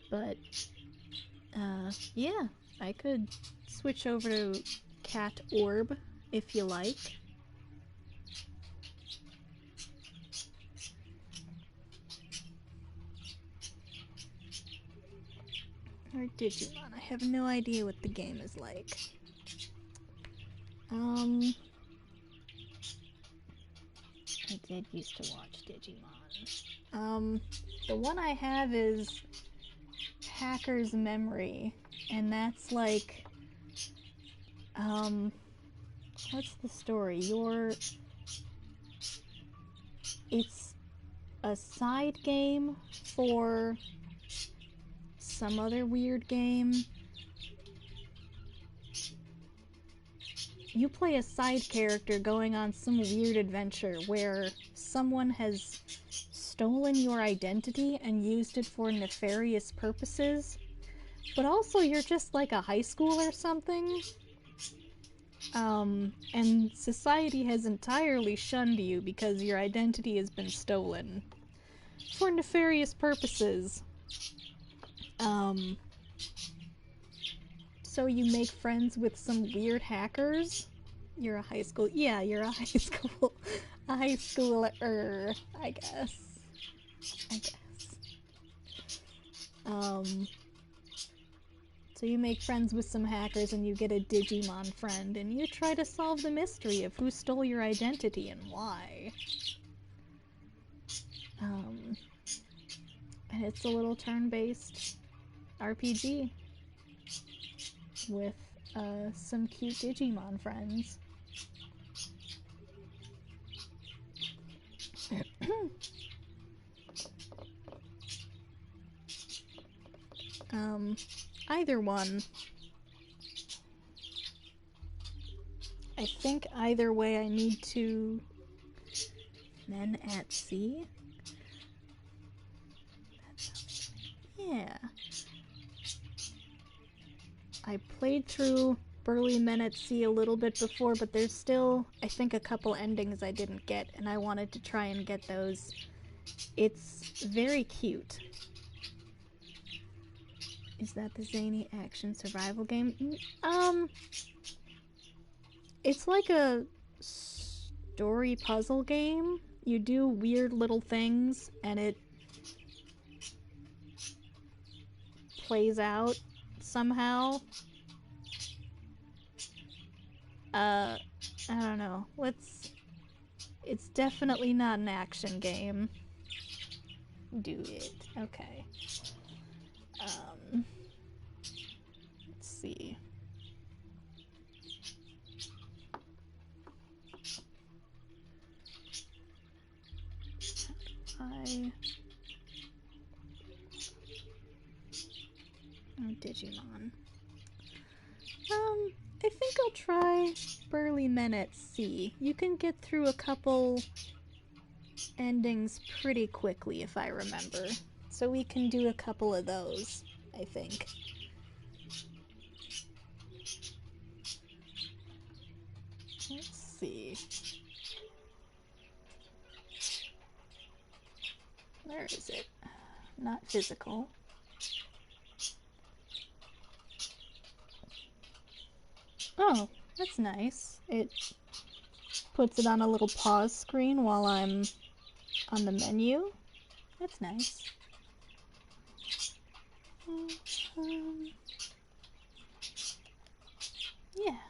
But yeah, I could switch over to Cat Orb if you like. Or Digimon. I have no idea what the game is like. I did used to watch Digimon. The one I have is Hacker's Memory, and that's like, what's the story? It's a side game for some other weird game. You play a side character going on some weird adventure where someone has stolen your identity and used it for nefarious purposes, but also you're just like a high school or something. And society has entirely shunned you because your identity has been stolen for nefarious purposes. So you make friends with some weird hackers. You're a high school. Yeah, you're a high school. A high schooler, I guess. So you make friends with some hackers and you get a Digimon friend and you try to solve the mystery of who stole your identity and why. And it's a little turn-based RPG with some cute Digimon friends. Either one. I think either way I need to... Men at Sea? Yeah. I played through Burly Men at Sea a little bit before, but there's still, I think, a couple endings I didn't get, and I wanted to try and get those. It's very cute. Is that the zany action survival game? It's like a story puzzle game. You do weird little things, and it plays out somehow. I don't know. It's definitely not an action game. Do it. Okay. Let's see. Oh, Digimon. I think I'll try Burly Men at Sea. You can get through a couple endings pretty quickly if I remember. So we can do a couple of those, I think. Let's see. Where is it? Not physical. Oh, that's nice. It puts it on a little pause screen while I'm on the menu. That's nice. Yeah.